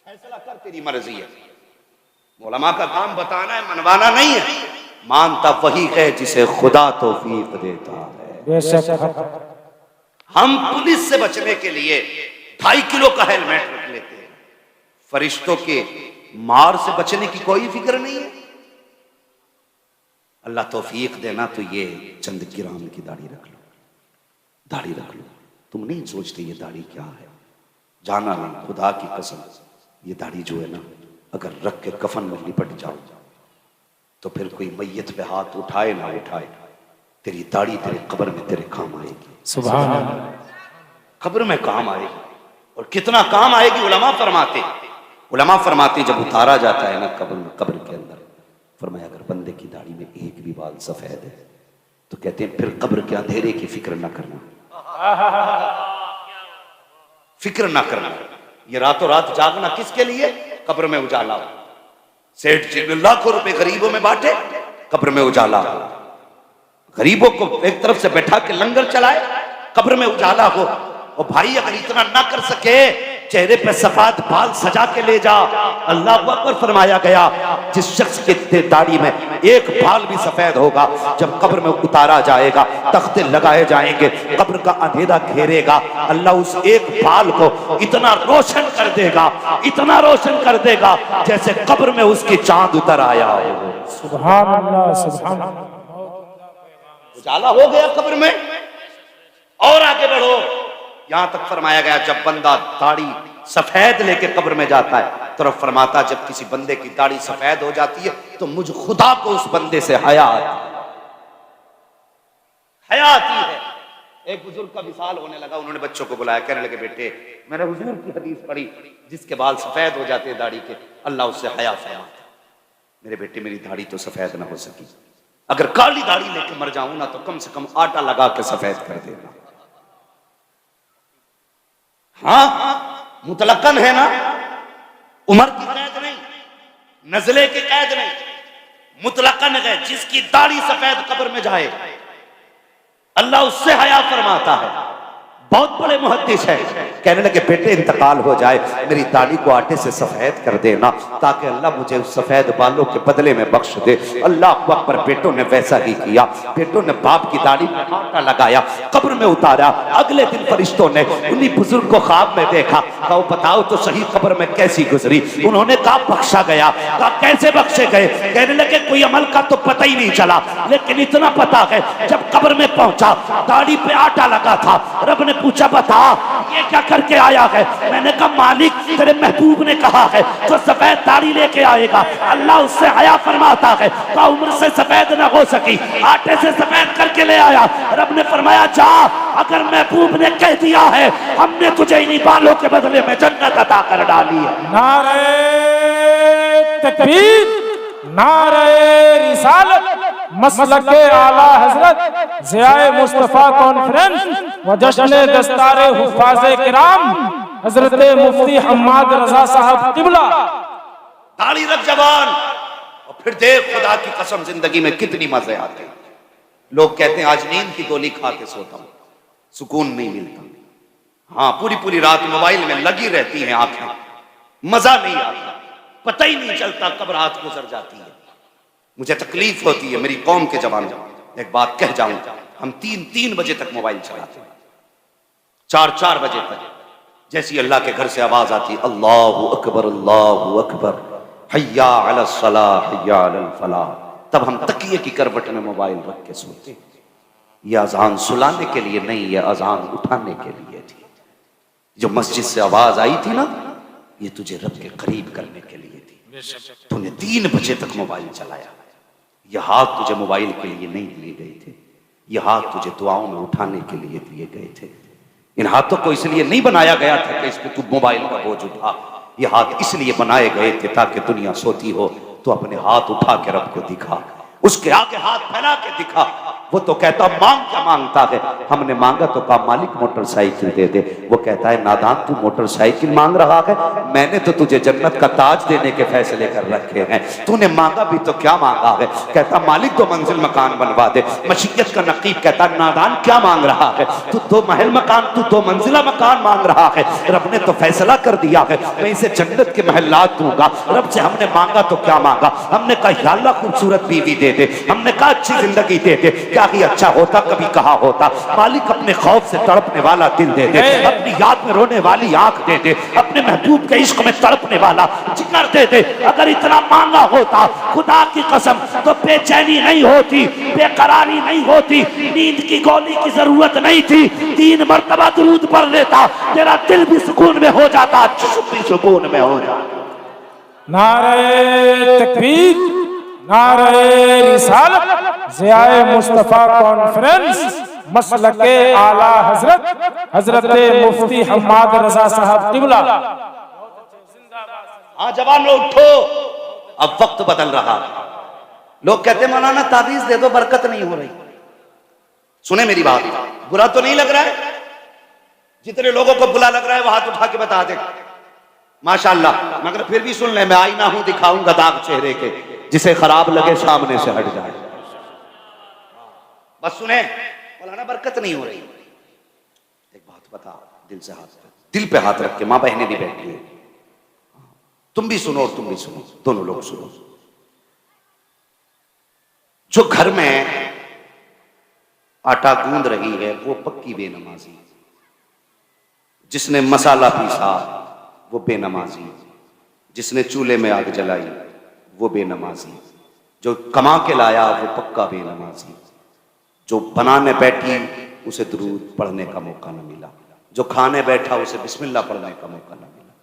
फैसला कर, तेरी मर्जी है। उलमा का काम बताना है, मनवाना नहीं है। मानता वही है जिसे खुदा तौफीक देता है। हम पुलिस से बचने के लिए 2.5 किलो का हेलमेट रख लेते हैं, फरिश्तों के मार से बचने की कोई फिक्र नहीं है। अल्लाह तौफीक देना तो ये चंद गिराम की दाढ़ी रख लो, दाढ़ी रख लो। तुम नहीं सोचते ये दाढ़ी क्या है, जाना नहीं। खुदा की कसम, ये दाढ़ी जो है ना, अगर रख के कफन में लिपट जाओ तो फिर कोई मैयत पे हाथ उठाए ना उठाए, तेरी दाढ़ी तेरे कब्र में तेरे काम आएगी। सुभान अल्लाह, कब्र में काम आएगी। और कितना काम आएगी, उलमा फरमाते जब उतारा जाता है ना कब्र में, कब्र के अंदर, फरमाया अगर बंदे की दाढ़ी में एक भी बाल सफेद है तो कहते हैं फिर कब्र के अंधेरे की फिक्र ना करना, फिक्र ना करना। ये रातों रात जागना किसके लिए? कब्र में उजाला हो। सेठ जी ने लाखों रुपए गरीबों में बांटे, कब्र में उजाला हो। गरीबों को एक तरफ से बैठा के लंगर चलाए, कब्र में उजाला हो। और भाई अगर इतना ना कर सके, चेहरे पे सफाद बाल सजा के ले जा। अल्लाह अकबर फरमाया गया, जिस शख्स के दाढ़ी में एक बाल भी सफेद होगा, जब कब्र में उतारा जाएगा, तख्ते लगाए जाएंगे, कब्र का अंधेरा घेरेगा, अल्लाह उस एक बाल को इतना रोशन कर देगा, इतना रोशन कर देगा, जैसे कब्र में उसकी चांद उतर आया हो। सुभान अल्लाह, सुभान अल्लाह। उजाला हो गया कब्र में। और आगे बढ़ो, यहां तक फरमाया गया जब बंदा दाढ़ी सफेद लेके कब्र में जाता है, तो रब फरमाता जब किसी बंदे की दाढ़ी सफेद हो जाती है तो मुझ खुदा को उस बंदे से हया आती है। एक बुजुर्ग का विसाल होने लगा, उन्होंने बच्चों को बुलाया, कहने लगे बेटे मैंने हुजूर की हदीस पढ़ी, जिसके बाल सफेद हो जाते हैं दाढ़ी के, अल्लाह उससे हया फरमाता। मेरे बेटे मेरी दाढ़ी तो सफेद ना हो सकी, अगर काली दाढ़ी लेके मर जाऊं ना तो कम से कम आटा लगा के सफेद कर देना। हाँ मुतलकन है ना, उम्र की कैद नहीं, नजले की कैद नहीं, मुतलकन है। जिसकी दाढ़ी सफेद कब्र में जाए अल्लाह उससे हया फरमाता है। बहुत बड़े मुहद्दिस है, कहने लगे बेटे इंतकाल हो जाए, मेरी दाढ़ी को आटे से सफेद कर देना, ताकि अल्लाह मुझे उस सफेद बालों के बदले में बख्श दे। अल्लाह अकबर, बेटों ने वैसा ही किया। बेटों ने बाप की दाढ़ी में आटा लगाया, कब्र में उतारा। अगले दिन फरिश्तों ने उन्हीं बुजुर्ग को ख्वाब में देखा, कहा बताओ तो सही कब्र में कैसी गुजरी। उन्होंने कहा बख्शा गया। कहा कैसे बख्शे गए? कहने लगे कोई अमल का तो पता ही नहीं चला, लेकिन इतना पता है जब कब्र में पहुंचा दाढ़ी पे आटा लगा था। रब ने पूछा बता ये क्या करके आया है? मैंने कहा मालिक तेरे महबूब ने कहा है जो सफेद दाढ़ी लेके आएगा अल्लाह उससे हया फरमाता है। तो उम्र से सफेद ना हो सकी, आटे से सफेद करके ले आया। रब ने फरमाया जा, अगर महबूब ने कह दिया है हमने तुझे इन्हीं बालों के बदले में जन्नत अता कर डाली है। नारे तकबीर, नारे रिसालत, मसलके आला हजरत ज़ियाए मुस्तफा कॉन्फ्रेंस व जश्न दस्तारे हुफ़ाज़े किराम हजरत मुफ्ती हम्माद रजा साहब किबला। दाढ़ी रख जवान और फिर देख खुदा की कसम जिंदगी में कितनी मजे आते हैं। लोग कहते हैं आज नींद की गोली खा के सोता हूं, सुकून नहीं मिलता। हाँ पूरी पूरी रात मोबाइल में लगी रहती हैं आंखें, मजा नहीं आता, पता ही नहीं चलता कब रात गुजर जाती है। मुझे तकलीफ होती है, मेरी कौम के जवान, एक बात कह जाऊं, हम 3-3 बजे तक मोबाइल चलाते हैं, 4-4 बजे तक। जैसी अल्लाह के घर से आवाज आती अल्लाहु अकबर अल्लाहु अकबर हय्या अलस सलाह हय्या अलल फलाह, तब हम तकिए की करवट में मोबाइल रख के सोते। यह अजान सुलाने के लिए नहीं, यह अजान उठाने के लिए थी। जो मस्जिद से आवाज आई थी ना, ये तुझे रब के करीब करने के लिए थी। तूने 3 बजे तक मोबाइल चलाया। यह हाथ तुझे मोबाइल के लिए नहीं दिए गए थे, यह हाथ तुझे दुआओं में उठाने के लिए दिए गए थे। इन हाथों को इसलिए नहीं बनाया गया था कि इस पे तू मोबाइल का बोझ उठा। ये हाथ इसलिए बनाए गए थे ताकि दुनिया सोती हो तो अपने हाथ उठा के रब को दिखा, उसके आगे हाथ फैला के दिखा। वो तो कहता मांग क्या मांगता है, हमने मांगा तो कहा मालिक मोटरसाइकिल दे दे। वो कहता है नादान तू मोटरसाइकिल मांग रहा है, मैंने तो तुझे जन्नत का ताज देने के फैसले कर रखे हैं, तूने मांगा भी तो क्या मांगा है। कहता मालिक तो मंजिल मकान बनवा दे। मशीयत का नकीब कहता नादान क्या मांग रहा है, तू 2 महल मकान, तू 2 मंजिला मकान मांग रहा है। रब ने तो फैसला कर दिया है मैं इसे जन्नत के महलात दूंगा। रब से हमने मांगा तो क्या मांगा, हमने कहा या अल्लाह खूबसूरत बीवी दे दे, हमने कहा अच्छी जिंदगी दे दे। क्या ही अच्छा होता कभी कहा होता। मालिक अपने खौफ से तड़पने वाला दिल दे दे, अपनी याद में रोने वाली आंख दे दे, अपने महबूब के इश्क में तड़पने वाला जिगर दे दे। अगर इतना मांगा होता खुदा की कसम तो बेचैनी नहीं होती, बेकरारी नहीं होती, नींद की गोली की जरूरत नहीं थी। 3 मरतबा दुरूद पढ़ लेता, तेरा दिल भी सुकून में हो जाता, जिस्म भी सुकून में हो जाता। नारे तकबीर, नारे रिसालत, ज़ियाए मुस्तफा कॉन्फ्रेंस, मसलके आला हजरत हजरत मुफ्ती हम्माद रजा साहब किबला। हाँ जवान उठो, अब वक्त बदल रहा है। लोग कहते मौलाना ताबीज दे दो बरकत नहीं हो रही। सुने मेरी बात, बुरा तो नहीं लग रहा है? जितने लोगों को बुरा लग रहा है वो हाथ उठा के बता दे माशाअल्लाह। मगर फिर भी सुन ले, मैं आईना हूं दिखाऊंगा दाग चेहरे के, जिसे खराब लगे सामने से हट जाए। बस सुने, मौलाना बरकत नहीं हो रही। एक बात बता, दिल से हाथ, दिल पे हाथ रख के, मां बहनें भी बैठी है, तुम भी सुनो और तुम भी सुनो, दोनों लोग सुनो। जो घर में आटा गूंद रही है वो पक्की बेनमाजी, जिसने मसाला पीसा वो बेनमाजी, जिसने चूल्हे में आग जलाई वो बेनमाजी, जो कमा के लाया वो पक्का बेनमाजी, जो बनाने बैठी उसे दुरूद पढ़ने का मौका न मिला, जो खाने बैठा उसे बिस्मिल्लाह पढ़ने का मौका न मिला।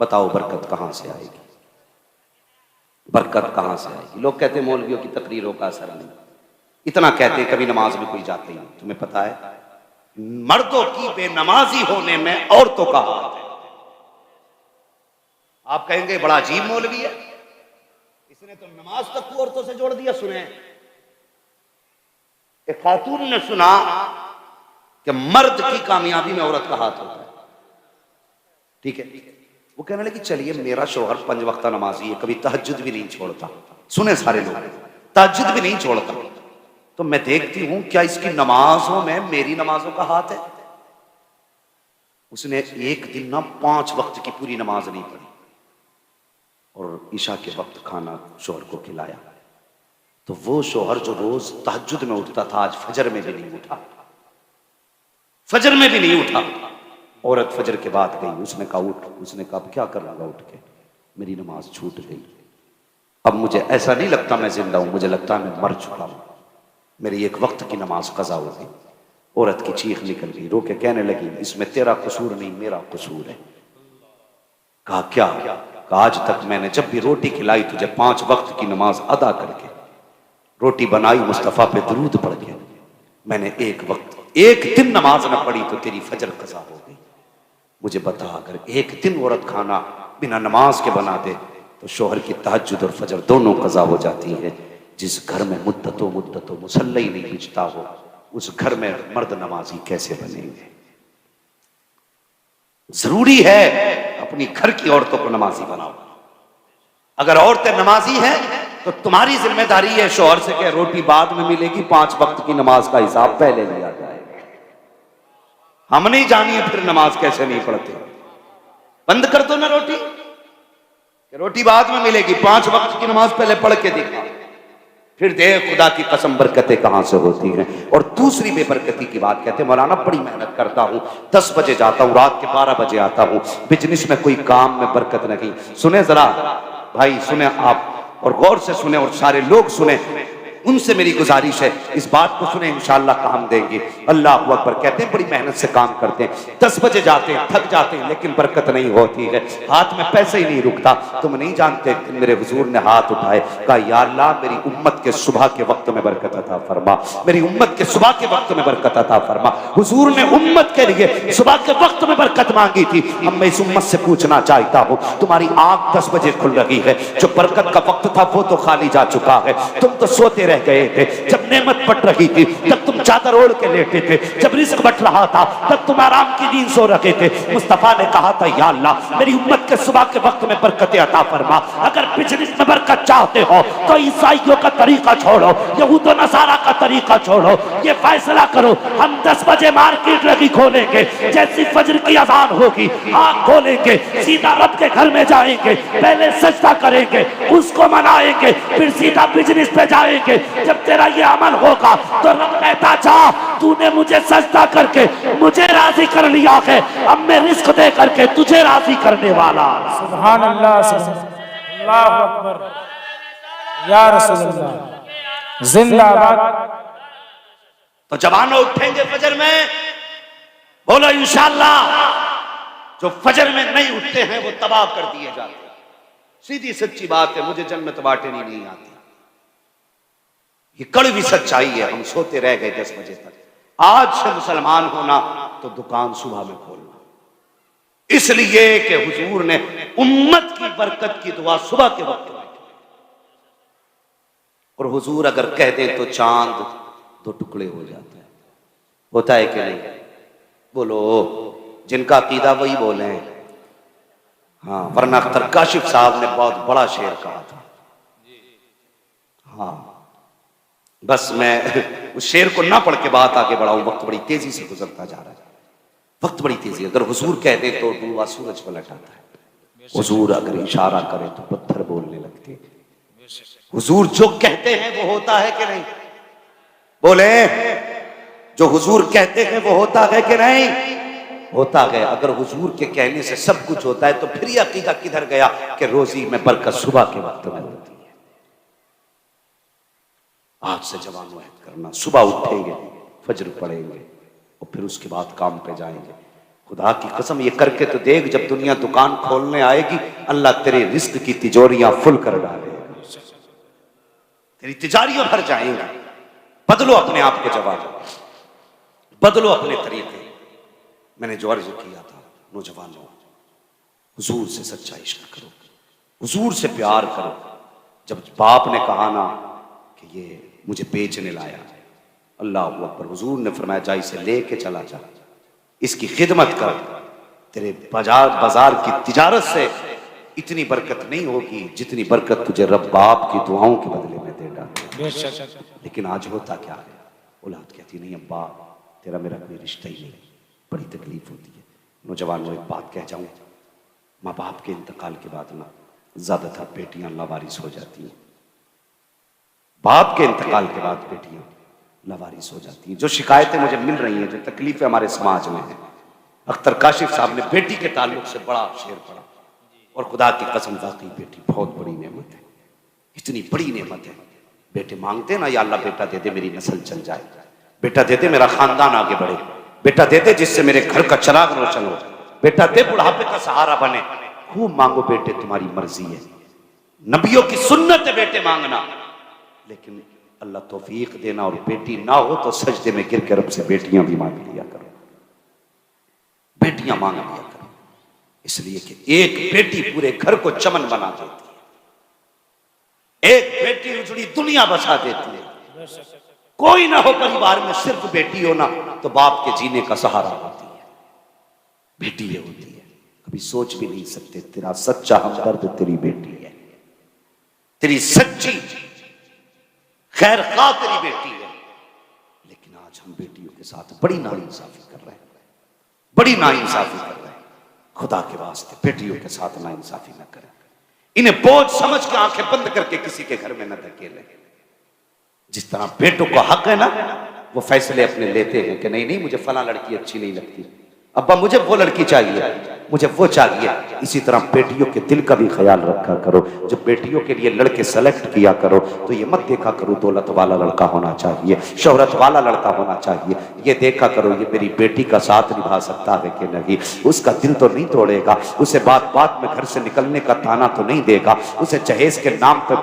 बताओ बरकत कहां से आएगी? बरकत कहां से आएगी? लोग कहते हैं मौलवियों की तकरीरों का असर नहीं, इतना कहते हैं कभी नमाज में कोई जाते ही नहीं। तुम्हें पता है मर्दों की बेनमाजी होने में औरतों का हाथ है। आप कहेंगे बड़ा अजीब मौलवी है, इसने तो नमाज तक को औरतों से जोड़ दिया। सुने, एक खातून ने सुना कि मर्द की कामयाबी में औरत का हाथ होता है। ठीक है, वो कहने लगी चलिए मेरा शौहर 5 वक्त नमाजी है, कभी तहज्जुद भी नहीं छोड़ता। सुने सारे लोग, तहज्जुद भी नहीं छोड़ता, तो मैं देखती हूं क्या इसकी नमाजों में मेरी नमाजों का हाथ है? उसने एक दिन ना 5 वक्त की पूरी नमाज नहीं पढ़ी और ईशा के वक्त खाना शौहर को खिलाया। तो वो शौहर जो रोज तहज्जुद में उठता था आज फजर में भी नहीं उठा, फजर में भी नहीं उठा। औरत फजर के बाद गई, उसने कहा उठ, उसने कहा क्या कर लगा उठ के, मेरी नमाज छूट गई, अब मुझे ऐसा नहीं लगता मैं जिंदा हूं, मुझे लगता है मैं मर चुका हूं, मेरी एक वक्त की नमाज कज़ा हो गई। औरत की चीख निकल गई, रो के कहने लगी इसमें तेरा कसूर नहीं मेरा कसूर है। कहा क्या? कहा आज तक मैंने जब भी रोटी खिलाई तुझे 5 वक्त की नमाज अदा करके, रोटी बनाई मुस्तफ़ा पे दरूद पढ़ के, मैंने एक वक्त एक दिन नमाज न पढ़ी तो तेरी फजर कज़ा हो गई। मुझे बता अगर एक दिन औरत खाना बिना नमाज के बना दे तो शौहर की तहज्जुद और फजर दोनों कज़ा हो जाती है। जिस घर में मुद्दतों मुसल्ला ही नहीं बिछता हो उस घर में मर्द नमाजी कैसे बनेंगे? जरूरी है अपनी घर की औरतों को नमाजी बनाओ। अगर औरतें नमाजी हैं तो तुम्हारी जिम्मेदारी है शौहर से कह रोटी बाद में मिलेगी, 5 वक्त की नमाज का हिसाब पहले लिया जाएगा। हम नहीं जानिए फिर नमाज कैसे नहीं पढ़ते, बंद कर दो ना रोटी, रोटी बाद में मिलेगी, 5 वक्त की नमाज पहले पढ़ के दिखा, फिर देख खुदा की कसम बरकतें कहां से होती हैं। और दूसरी बेबरकती की बात कहते हैं मौलाना बड़ी मेहनत करता हूं, 10 बजे जाता हूं, रात के 12 बजे आता हूं, बिजनेस में कोई काम में बरकत नहीं। सुने जरा भाई, सुने आप और गौर से सुने और सारे लोग सुने, उनसे मेरी गुजारिश है इस बात को सुने, इंशाअल्लाह काम देंगे। अल्लाह अकबर। कहते हैं बड़ी मेहनत से काम करते हैं, 10 बजे जाते हैं, थक जाते हैं, लेकिन बरकत नहीं होती है, हाथ में पैसे ही नहीं रुकता। तुम नहीं जानते मेरे हुजूर ने हाथ उठाए, कहा या अल्लाह मेरी उम्मत के सुबह के वक्त में बरकत अता फरमा, मेरी उम्मत के सुबह के वक्त में बरकत अता फरमा। हुजूर ने उम्मत के लिए सुबह के वक्त में बरकत मांगी थी। अब मैं इस उम्मत से पूछना चाहता हूँ, तुम्हारी आंख 10 बजे खुल रही है, जो बरकत का वक्त था वो तो खाली जा चुका है, तुम तो सोते रह गए थे। जब नेमत पट रही थी तब तुम चादर ओढ़ के लेटे थे, जब रिज़्क बट रहा था तब तुम आराम की नींद सो रखे थे। मुस्तफा ने कहा था या अल्लाह मेरी उम्मत के सुबह के वक्त में बरकतें अता फरमा। अगर बिजनेस में बरकत चाहते हो तो ईसाइयों का तरीका छोड़ो, यहूद व नसारा का तरीका छोड़ो, ये फैसला करो हम 10 बजे मार्केट लगी खोलेंगे, जैसी फजर की अजान होगी आंख खोलेंगे, सीधा रब के घर में जाएंगे, पहले सजदा करेंगे, उसको मनाएंगे, फिर सीधा बिजनेस पे जाएंगे। जब तेरा ये अमल होगा तो रब कहता जा तूने मुझे सजदा करके मुझे राजी कर लिया है, अब मैं रिस्क दे करके तुझे राजी करने वाला। सुभान अल्लाह, अल्लाहु अकबर, या रसूल अल्लाह, जिंदाबाद। तो जवानों उठेंगे फजर में, बोलो इंशाअल्लाह। जो फजर में नहीं उठते हैं वो तबाह कर दिए जाते हैं। सीधी सच्ची बात है, मुझे जन्नत बांटनी नहीं आती, ये कड़वी सच्चाई है। हम सोते रह गए 10 बजे तक। आज से मुसलमान होना तो दुकान सुबह में खोलना, इसलिए कि हुजूर ने उम्मत की बरकत की दुआ सुबह के वक्त में की। और हुजूर अगर कह दें तो चांद 2 टुकड़े हो जाते हैं। होता है कि नहीं? बोलो, जिनका अकीदा वही बोले। हाँ, वरना अख्तर काशिफ साहब ने बहुत बड़ा शेर कहा था। हाँ, बस मैं उस शेर को ना पढ़ के बात आगे बढ़ाऊं, वक्त बड़ी तेजी से गुजरता जा रहा है, वक्त बड़ी तेजी। अगर हुजूर कह दे तो डूबा सूरज पलट आता है, हुजूर अगर इशारा करे तो पत्थर बोलने लगते हैं। हुजूर जो कहते हैं वो होता है कि नहीं? बोले, जो हुजूर कहते हैं वो होता है कि नहीं? होता है। अगर हुजूर के कहने से सब कुछ होता है तो फिर ये अकीदा किधर गया कि रोजी में बरकत सुबह के वक्त में होती है। आज से जवानों अहद करना, सुबह उठेंगे, फजर पढ़ेंगे और फिर उसके बाद काम पे जाएंगे। खुदा की कसम ये करके तो देख, जब दुनिया दुकान खोलने आएगी अल्लाह तेरे रिस्क की तिजोरियां फुल कर डालेगा, तेरी तिजारियां भर जाएंगी। बदलो अपने आप को जवाब, बदलो अपने तरीके। मैंने जो अर्ज किया था, नौजवानों, हुजूर से सच्चा इश्क करो, हुजूर से प्यार करो। जब बाप ने कहा ना कि ये मुझे बेचने लाया, अल्लाह अकबर, हुजूर ने फरमाया जा इसे लेके चला जा, इसकी खिदमत कर, तेरे बाजार की तिजारत से इतनी बरकत नहीं होगी जितनी बरकत तुझे रब बाप की दुआओं के बदले में दे डाले। लेकिन आज होता क्या है, औलाद कहती नहीं अब्बा तेरा मेरा कोई रिश्ता ही नहीं, बड़ी तकलीफ होती है। नौजवानों, एक बात कह जाऊं, माँ बाप के इंतकाल के बाद ना ज्यादातर बेटियां लावारिस हो जाती हैं। बाप के इंतकाल के बाद बेटियां लावारिस हो जाती हैं। जो शिकायतें मुझे मिल रही हैं, जो तकलीफें हमारे समाज में हैं, अख्तर काशिफ साहब ने बेटी के ताल्लुक से बड़ा शेर पढ़ा और खुदा की कसम वाकई बेटी बहुत बड़ी नेमत है, इतनी बड़ी नेमत है। बेटे मांगते ना, या अल्लाह बेटा दे दे मेरी नस्ल चल जाए, बेटा दे दे मेरा खानदान आगे बढ़े, बेटा दे दे जिससे मेरे घर का चिराग रोशन हो, बेटा दे बुढ़ापे का सहारा बने। खूब मांगो बेटे, तुम्हारी मर्जी है, नबियों की सुन्नत है बेटे मांगना, लेकिन अल्लाह तौफीक देना और बेटी ना हो तो सजदे में गिर के रब से बेटियां भी मांग लिया करो, बेटियां मांग लिया करो, इसलिए कि एक बेटी पूरे घर को चमन बना देती है, एक बेटी उजड़ी दुनिया बसा देती है। कोई ना हो परिवार में, सिर्फ बेटी हो ना तो बाप के जीने का सहारा होती है, बेटी ये होती है। कभी सोच भी नहीं सकते, तेरा सच्चा हमदर्द तेरी बेटी है, तेरी सच्ची खैर खा तेरी बेटी है। लेकिन आज हम बेटियों के साथ बड़ी नाइंसाफी कर रहे हैं, बड़ी नाइंसाफी कर रहे हैं। खुदा के वास्ते बेटियों के साथ नाइंसाफी न करें, इन्हें बोझ समझ के आंखें बंद करके किसी के घर में न धकेलें। जिस तरह बेटों को हक है ना, वो फैसले अपने लेते हैं कि नहीं नहीं मुझे फला लड़की अच्छी नहीं लगती, अब्बा मुझे वो लड़की चाहिए, मुझे वो चाहिए। इसी तरह बेटियों के दिल का भी ख्याल रखा करो। जब बेटियों के लिए लड़के सेलेक्ट किया करो तो ये मत देखा करो दौलत वाला लड़का होना चाहिए, शोहरत वाला लड़का होना चाहिए, ये देखा करो ये मेरी बेटी का साथ निभा सकता है कि नहीं, उसका दिल तो नहीं तोड़ेगा, उसे बात बात में घर से निकलने का ताना तो नहीं देगा, उसे जहेज के नाम पर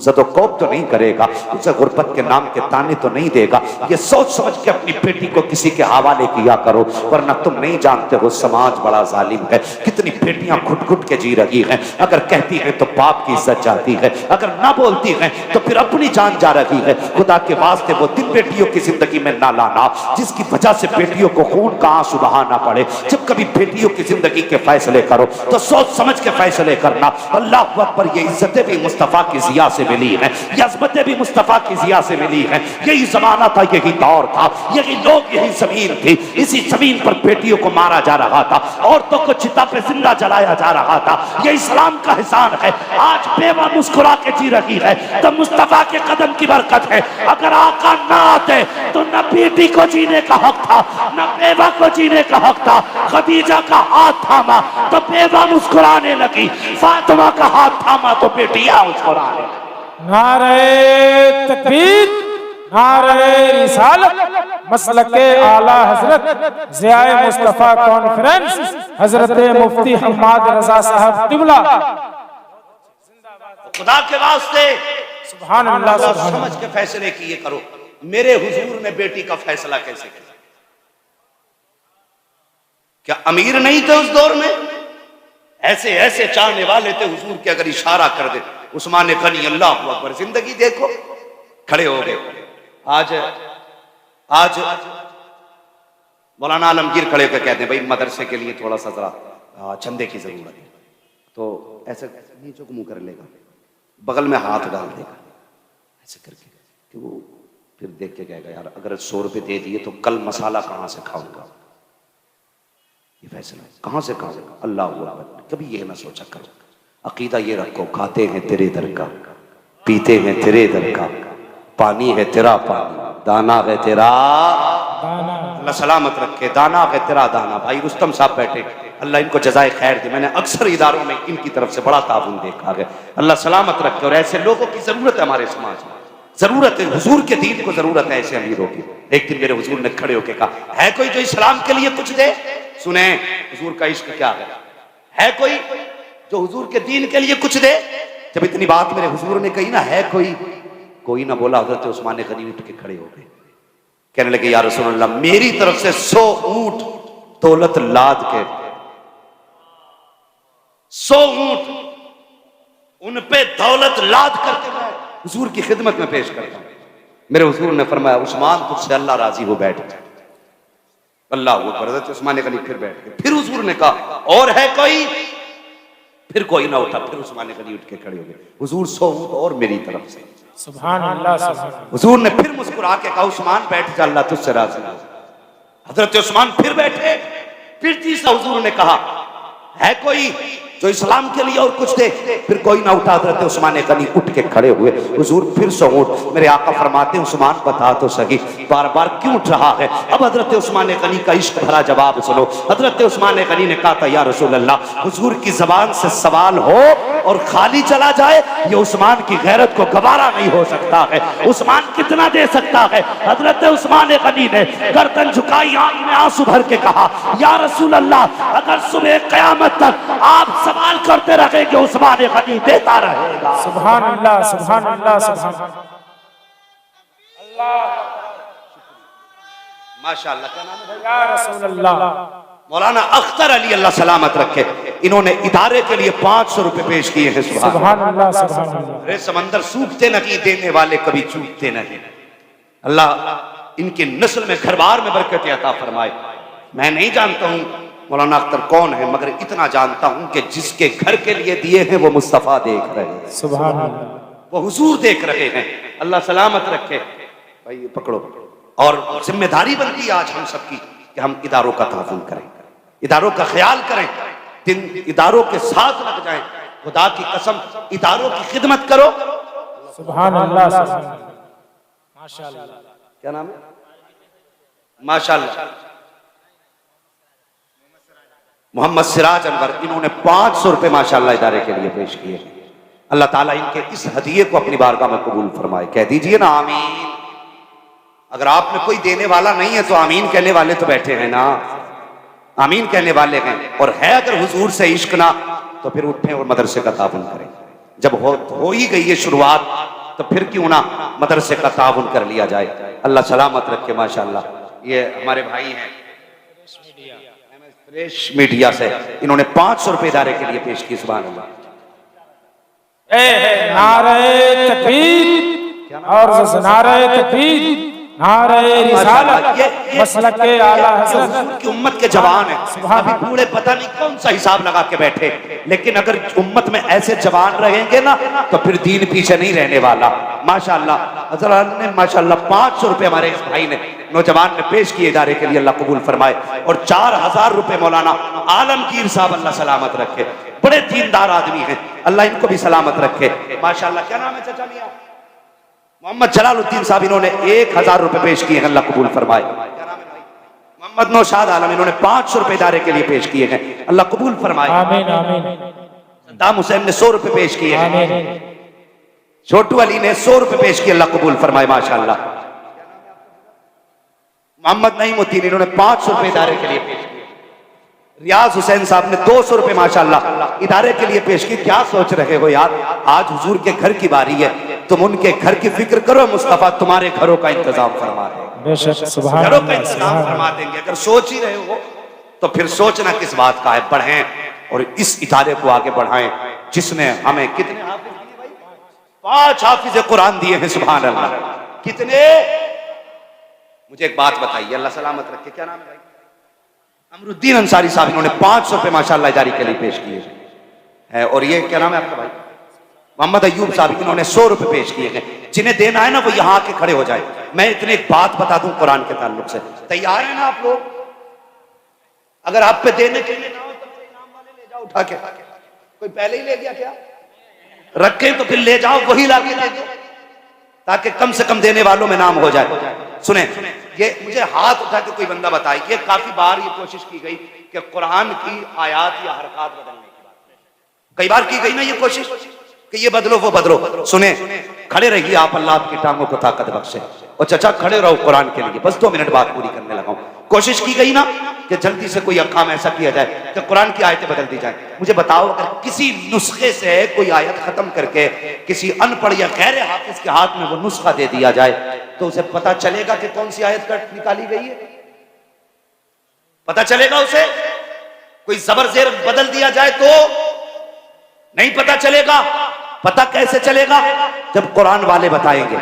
जदोकोब तो नहीं करेगा, उसे गुर्बत के नाम के ताने तो नहीं देगा। ये सोच समझ के अपनी बेटी को किसी के हवाले किया करो, वरना तुम नहीं जानते हो समाज बड़ा जालिम है। कितनी बेटियां घुट घुट के जी रही हैं, अगर कहती हैं तो बाप की इज्जत जाती है, अगर ना बोलती हैं तो फिर अपनी जान जा रही है। खुदा के वास्ते वो दिन बेटियों की जिंदगी में ना लाना जिसकी वजह से बेटियों को खून का आंसू बहाना पड़े। जब कभी बेटियों की जिंदगी के फैसले करो तो सोच समझ के फैसले करना। अल्लाह अकबर, ये इज्जतें भी मुस्तफा की जिया से मिली हैं, ये अज़मतें भी मुस्तफा की जिया से मिली हैं। यही जमाना था, यही दौर था, यही लोग, यही जमीन थी। इसी जमीन पर बेटियों को मारा जा रहा था, औरतों को चिता पे जिंदा जलाया जा रहा था। ये इस्लाम का एहसान है। आज बेवा मुस्कुरा के जी रही है तो मुस्तफा के कदम की बरकत है। अगर आका ना आते तो न बेटी को जीने का हक था, न बेवा को जीने का हक था। खदीजा का हाथ थामा तो बेवा मुस्कुराने लगी, फातिमा का हाथ थामा तो बेटियां मुस्कुराने लगी। नारे तकबीर, नारे रिसालत, मसलके आला हजरत ज़ियाए मुस्तफा कॉन्फ्रेंस हजरत मुफ्ती हम्माद रजा साहब तिबला। खुदा के वास्ते सुभान अल्लाह, सुभान समझ के फैसले किए करो। मेरे हुजूर ने बेटी का फैसला कैसे किया? क्या अमीर नहीं थे उस दौर में? ऐसे ऐसे चाहने वाले थे हुजूर के, अगर इशारा कर दे उस्मान गनी अल्लाह अकबर, जिंदगी देखो खड़े हो गए। आज आज मौलाना आलमगीर खड़े होकर कहते हैं भाई मदरसे के लिए थोड़ा सा जरा चंदे की जरूरत है, तो ऐसे नीचे को मुंह कर लेगा, बगल में हाथ डाल देगा ऐसे करके, कि वो फिर देख के कहेगा यार अगर 100 रुपये दे दिए तो कल मसाला कहाँ से खाऊंगा, ये फैसला कहाँ से खाऊंगा। अल्लाह अकबर, कभी ये ना सोचा करो, अकीदा ये रखो, खाते हैं तेरे दर का, पीते हैं तेरे दर का, पानी है तेरा पानी, दाना है तेरा दाना, अल्लाह सलामत रखे, दाना है तेरा दाना। भाई रुस्तम साहब बैठे, अल्लाह इनको जज़ाए खैर दे, मैंने अक्सर इदारों में इनकी तरफ से बड़ा ताउन देखा है, अल्लाह सलामत रखे। और ऐसे लोगों की जरूरत है हमारे समाज में, जरूरत है, हुजूर के दीन को जरूरत है ऐसे अमीरों की। एक दिन मेरे हुजूर ने खड़े होकर कहा, है कोई जो इस्लाम के लिए कुछ दे? सुने हुजूर का इश्क क्या है कोई जो हुजूर के दीन के लिए कुछ दे? जब इतनी बात मेरे हुजूर ने कही ना, है कोई ना बोला, हजरत उस्मान गनी उठ के खड़े हो गए, कहने लगे या रसूल अल्लाह, मेरी तरफ से 100 ऊंट दौलत लाद के, 100 ऊंट उन पे दौलत लाद करके मैं हुजूर की खिदमत में पेश करता हूं। मेरे हुजूर ने फरमाया उस्मान तुझसे अल्लाह राजी हो, बैठ जा। अल्लाह अकबर, हज़रत उस्मान गनी फिर बैठ गए। फिर हुजूर ने कहा और है कोई? फिर कोई ना उठा, फिर उस्मान गनी उठ के खड़े हो गए, हुजूर 100 ऊंट और मेरी तरफ से। सुभान अल्लाह, सुभान। हुजूर ने फिर मुस्कुरा के कहा उस्मान बैठ जा, अल्लाह तुझसे राजी है। हजरत उस्मान फिर बैठे, फिर तीसरा हुजूर ने कहा है कोई जो इस्लाम के लिए और कुछ दे? फिर कोई ना उठा, हजरत उस्मान गनी उठ के खड़े हुए, हुजूर फिर 100 ऊंट। मेरे आका फरमाते हैं उस्मान बता तो सही बार बार क्यों उठ रहा है? अब हजरत उस्मान गनी का इश्क भरा जवाब सुनो। हजरत उस्मान गनी ने कहा था या रसूल अल्लाह, हुजूर की जबान से सवाल हो और खाली चला जाए, ये उस्मान की गैरत को गवारा नहीं हो सकता है। उस्मान कितना दे सकता है? हजरत उस्मान गनी ने गर्दन झुकाई, आंख में आंसू भर के कहा या रसूल अल्लाह, अगर सुबह क़यामत तक आप सवाल करते रहेंगे उस्मान गनी देता रहेगा। सुभान अल्लाह, सुभान अल्लाह, सुभान अल्लाह, माशाअल्लाह। क्या नाम है भाई? या रसूल अल्लाह। मौलाना अख्तर अली अल्लाह सलामत रखे, इन्होंने इदारे के लिए 500 रुपए पेश किए हैं। सुभान अल्लाह, सुभान अल्लाह। अरे समंदर सूखते नहीं, देने वाले कभी चूकते नहीं। अल्लाह इनकी नस्ल में घर बार में बरकत अता फरमाए। मैं नहीं जानता हूँ मौलाना अख्तर कौन है, मगर इतना जानता हूं कि जिसके घर के लिए दिए हैं वो मुस्तफा देख रहे हैं, सुभान अल्लाह, वो हुजूर देख रहे हैं। अल्लाह सलामत रखे। भाई पकड़ो, और जिम्मेदारी बनती है आज हम सबकी कि हम इदारों का तहफ़्फ़ुज़ करें, इदारों का ख्याल करें, दिन इदारों के साथ लग जाएं। खुदा की कसम इदारों की खिदमत करो। सुभान अल्लाह, सुभान अल्लाह, माशाअल्लाह। क्या नाम है? माशाअल्लाह, मोहम्मद सिराज अनवर, इन्होंने 500 रुपए माशाअल्लाह इदारे के लिए पेश किए। अल्लाह ताला इनके इस हदीये को अपनी बारगाह में कबूल फरमाए। कह दीजिए ना आमीन। अगर आप में कोई देने वाला नहीं है तो आमीन कहने वाले तो बैठे हैं ना, आमीन कहने वाले हैं। और है अगर हुजूर से इश्क ना, तो फिर उठें और मदरसे का ताउन करें। जब हो ही गई है शुरुआत, तो फिर क्यों ना मदरसे का ताउन कर लिया जाए। अल्लाह सलामत रखे। माशाअल्लाह ये हमारे भाई हैं फ्रेश मीडिया से, इन्होंने 500 रुपए इदारे के लिए पेश किए। सुभान अल्लाह। नारे तकबीर और नारे तकबीर, नारे रिसालत, मसलक आला हज़रत की उम्मत के जवान है। अभी बूढ़े पता नहीं कौन सा हिसाब लगा के बैठे, लेकिन अगर उम्मत में ऐसे जवान रहेंगे ना तो फिर दीन पीछे नहीं रहने वाला। माशाअल्लाह हज़रत ने माशाअल्लाह 500 रुपए हमारे इस भाई ने नौजवान ने पेश किए इदारे के लिए, अल्लाह कबूल फरमाए। और 4000 रुपए मौलाना आलमगीर साहब अल्लाह सलामत रखे, बड़े दीनदार आदमी हैं, अल्लाह इनको भी सलामत रखे। माशाअल्लाह। क्या नाम है चाचा मियां? मोहम्मद जलालुद्दीन साहब, इन्होंने 1000 रुपए पेश किए हैं, अल्लाह कबूल फरमाए। मोहम्मद नौशाद आलम, इन्होंने 500 रुपए इदारे के लिए पेश किए हैं, अल्लाह कबूल फरमाए। आमीन, आमीन। सद्दाम हुसैन ने 100 रुपए पेश किए हैं, छोटू अली ने 100 रुपए पेश किए, अल्लाह कबूल फरमाए। माशाअल्लाह। मोहम्मद नईमुद्दीन, इन्होंने 500 रुपए इदारे के लिए पेश किए। रियाज हुसैन साहब ने 200 रुपए माशाअल्लाह इदारे के लिए पेश किए। क्या सोच रहे हो यार, आज हुजूर के घर की बारी है, तुम उनके घर की फिक्र करो, मुस्तफा तुम्हारे घरों का इंतजाम फरमा देंगे, बेशक, सुभान घरों का अल्लाह, इंतजाम फरमा देंगे। अगर सोच ही रहे हो तो फिर सोचना किस बात का है। बढ़ें और इस इदारे को आगे बढ़ाएं जिसने हमें कितने हाफिज दिए भाई? 5 हाफिज कुरान दिए हैं। सुभान अल्लाह। कितने? मुझे एक बात बताइए, अल्लाह सलामत रखे। क्या नाम है भाई? अमरुद्दीन अंसारी साहब इन्होंने 500 रुपये माशाल्लाह जारी के लिए पेश किए हैं। और ये क्या नाम है आपका भाई? मोहम्मद अयूब साहब, इन्होंने 100 रुपये पेश किए हैं। जिन्हें देना है ना वो यहाँ आके खड़े हो जाए। मैं इतनी एक बात बता दूं कुरान के ताल्लुक से, तैयार है ना आप लोग? अगर आप पे देने के लिए ना हो तो मेरे इनाम वाले ले जाओ उठा के। कोई पहले ही ले गया क्या? रखें तो फिर ले जाओ, वही लाके दे दो ताकि कम से कम देने वालों में नाम हो जाए। सुने, ये मुझे हाथ उठा के कोई बंदा बताए, ये काफी बार ये कोशिश की गई कि कुरान की आयात या हरकत बदलने की बात कई बार की गई ना ये कोशिश कि ये बदलो वो बदलो। सुने, खड़े रहिए आप, अल्लाह आपकी टांगों को ताकत बख्शे। और चचा खड़े रहो कुरान के लिए, बस 2 मिनट बात पूरी करने लगा हूं। कोशिश की गई ना कि जल्दी से कोई काम ऐसा किया जाए कि कुरान की आयतें बदल दी जाए। मुझे बताओ, अगर किसी नुस्खे से कोई आयत खत्म करके किसी अनपढ़ या गैर हाफिज के हाथ में वो नुस्खा दे दिया जाए तो उसे पता चलेगा कि कौन सी आयत कट निकाली गई है? पता चलेगा उसे? कोई जबर जेर बदल दिया जाए तो नहीं पता चलेगा। पता कैसे चलेगा? जब कुरान वाले बताएंगे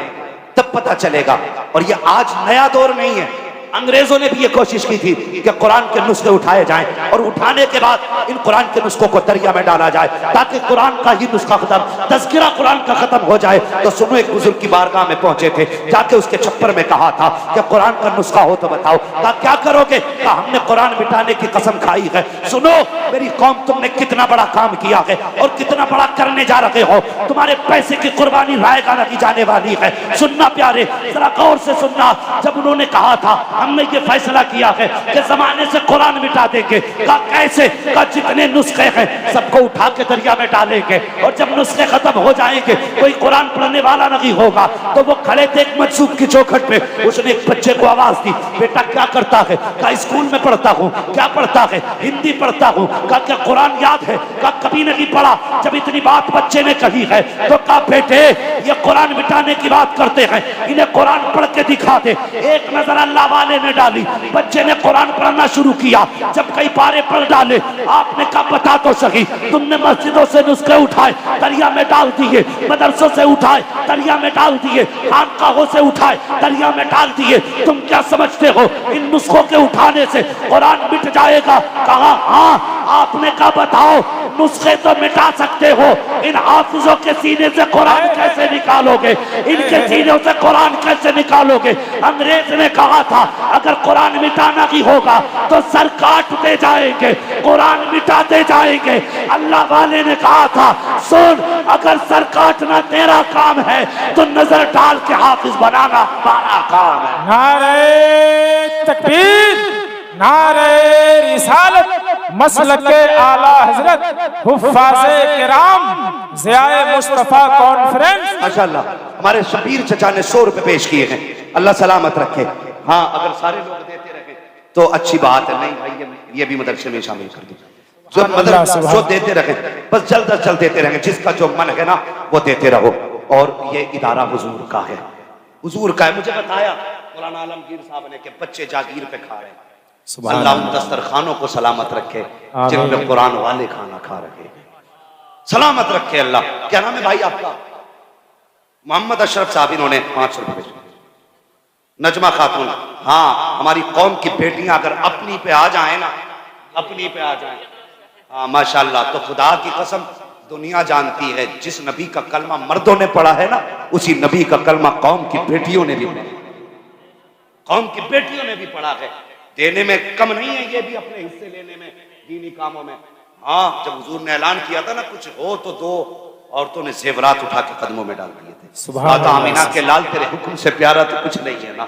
तब पता चलेगा। और ये आज नया दौर नहीं है, अंग्रेजों ने भी ये कोशिश की थी कि कुरान के नुस्खे उठाए जाएं और उठाने के बाद इन कुरान के नुस्खों को दरिया में डाला जाए ताकि कुरान का ही नुस्खा खत्म, तज़किरा कुरान का खत्म हो जाए। तो सुनो, एक बुजुर्ग की बारगाह में पहुंचे थे, जाके उसके छप्पर में कहा था कि कुरान का नुस्खा हो तो बताओ। कहा क्या करोगे? कहा हमने कुरान मिटाने की कसम खाई है। सुनो मेरी कौम, तुमने कितना बड़ा काम किया है और कितना बड़ा करने जा रहे हो। तुम्हारे पैसे की कुर्बानी रायगा नहीं जाने वाली है। सुनना प्यारे, जरा गौर से सुनना। जब उन्होंने कहा था हमने ये फैसला किया है कि जमाने से कुरान मिटा देंगे, कहा कैसे? कहा जितने नुस्खे हैं सबको उठा के दरिया में डालेंगे और जब नुस्खे खत्म हो जाएंगे कोई कुरान पढ़ने वाला नहीं होगा। तो वो खड़े थे एक मजसूब की चौखट पे, उसने एक बच्चे को आवाज दी, बेटा क्या करता है? कहा स्कूल में पढ़ता हूँ। क्या पढ़ता है? हिंदी पढ़ता हूँ। कहा क्या कुरान याद है? कहा कभी नहीं पढ़ा। जब इतनी बात बच्चे ने कही है तो कहा बेटे ये कुरान मिटाने की बात करते हैं, इन्हें कुरान पढ़ के दिखा दे। एक नजर अल्लाह वाले ने डाली, बच्चे ने कुरान पढ़ना शुरू किया। जब कई पारे पढ़ डाले, आपने कहा बता तो सही, तुमने मस्जिदों से नुस्खे उठाए दरिया में डाल दिए, मदरसों से उठाए दरिया में डाल दिए, खानकाहों से उठाए दरिया में डाल दिए। तुम क्या समझते हो इन नुस्खों के उठाने से कुरान मिट जाएगा? कहा हाँ। आपने कहा बताओ नुस्खे तो मिटा सकते हो, इन हाफिजों के सीने से कुरान कैसे निकालोगे? इनके सीनों से कुरान कैसे निकालोगे? अंग्रेज ने कहा था अगर कुरान मिटाना ही होगा तो सर काटते जाएंगे, कुरान मिटाते जाएंगे। अल्लाह वाले ने कहा था सुन, अगर सर काटना तेरा काम है तो नजर डाल के हाफिज बनाना हमारा काम है। नारे तकबीर, नारे रिसालत, मसलके आला हजरत हुफ्फाज़े किराम, ज़ियाए मुस्तफ़ा कॉन्फ्रेंस। माशाल्लाह हमारे शबीर चचा ने 100 रुपए पेश किए हैं, अल्लाह सलामत रखे। हाँ, अगर सारे लोग देते रहे तो अच्छी बात है। नहीं भाई, ये भी मदरसे में शामिल कर दो। जो देते रहे, बस जल्द अज जल्द देते रहेंगे। जिसका जो मन है ना वो देते रहो। और ये इदारा हुजूर का है, हुजूर का है। मुझे बताया मौलाना आलमगीर साहब ने कि बच्चे जागीर पे खा रहे हैं। अल्लाह उन दस्तरखानों को सलामत रखे जिनमें कुरान वाले खाना खा रहे हैं, सलामत रखे अल्लाह। क्या नाम है भाई आपका? मोहम्मद अशरफ साहब, इन्होंने 500 रुपए। नजमा खातून, हाँ हमारी कौम की बेटियां अगर अपनी पे आ जाए ना, अपनी पे आ जाए, हाँ माशाल्लाह, तो खुदा की कसम दुनिया जानती है जिस नबी का कलमा मर्दों ने पढ़ा है ना, उसी नबी का कलमा कौम की बेटियों ने भी पढ़ा, कौम की बेटियों ने भी पढ़ा है। देने में कम नहीं है ये भी, अपने हिस्से लेने में दीनी कामों में। हाँ, जब हुजूर ने ऐलान किया था ना कुछ हो तो दो, औरतों ने जेवरात उठा के कदमों में डाल दिए थे। माता आमीना के लाल तेरे हुक्म से प्यारा तो कुछ नहीं है ना।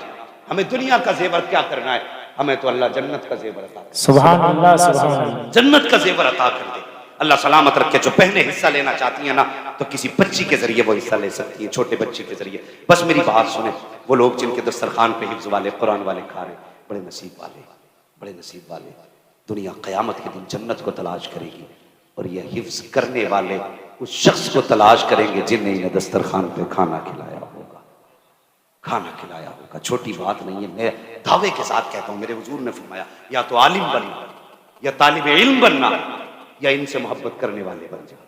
हमें दुनिया का जेवर क्या करना है, हमें तो अल्लाह जन्नत का जेवर अता कर। सुभान अल्लाह, सुभान अल्लाह। जन्नत का जेवर अता कर दे अल्लाह, सलामत रखे। जो बहनें हिस्सा लेना चाहती हैं ना, तो किसी बच्ची के जरिए वो हिस्सा ले सकती है, छोटे बच्ची के जरिए। बस मेरी बात सुने, वो लोग जिनके दस्तरखान पे हिफ्ज वाले कुरान वाले खा रहे, बड़े नसीब वाले, बड़े नसीब वाले। दुनिया क़यामत के दिन जन्नत को तलाश करेगी और ये हिफ्ज करने वाले उस शख्स को तलाश करेंगे जिन्हें इन्हें दस्तरखान पे खाना खिलाया होगा, खाना खिलाया होगा। छोटी बात नहीं है, मैं दावे के साथ कहता हूँ। मेरे हुजूर ने फरमाया या तो आलिम बनना या तालिब इल्म बनना या इनसे मोहब्बत करने वाले बन जाओ।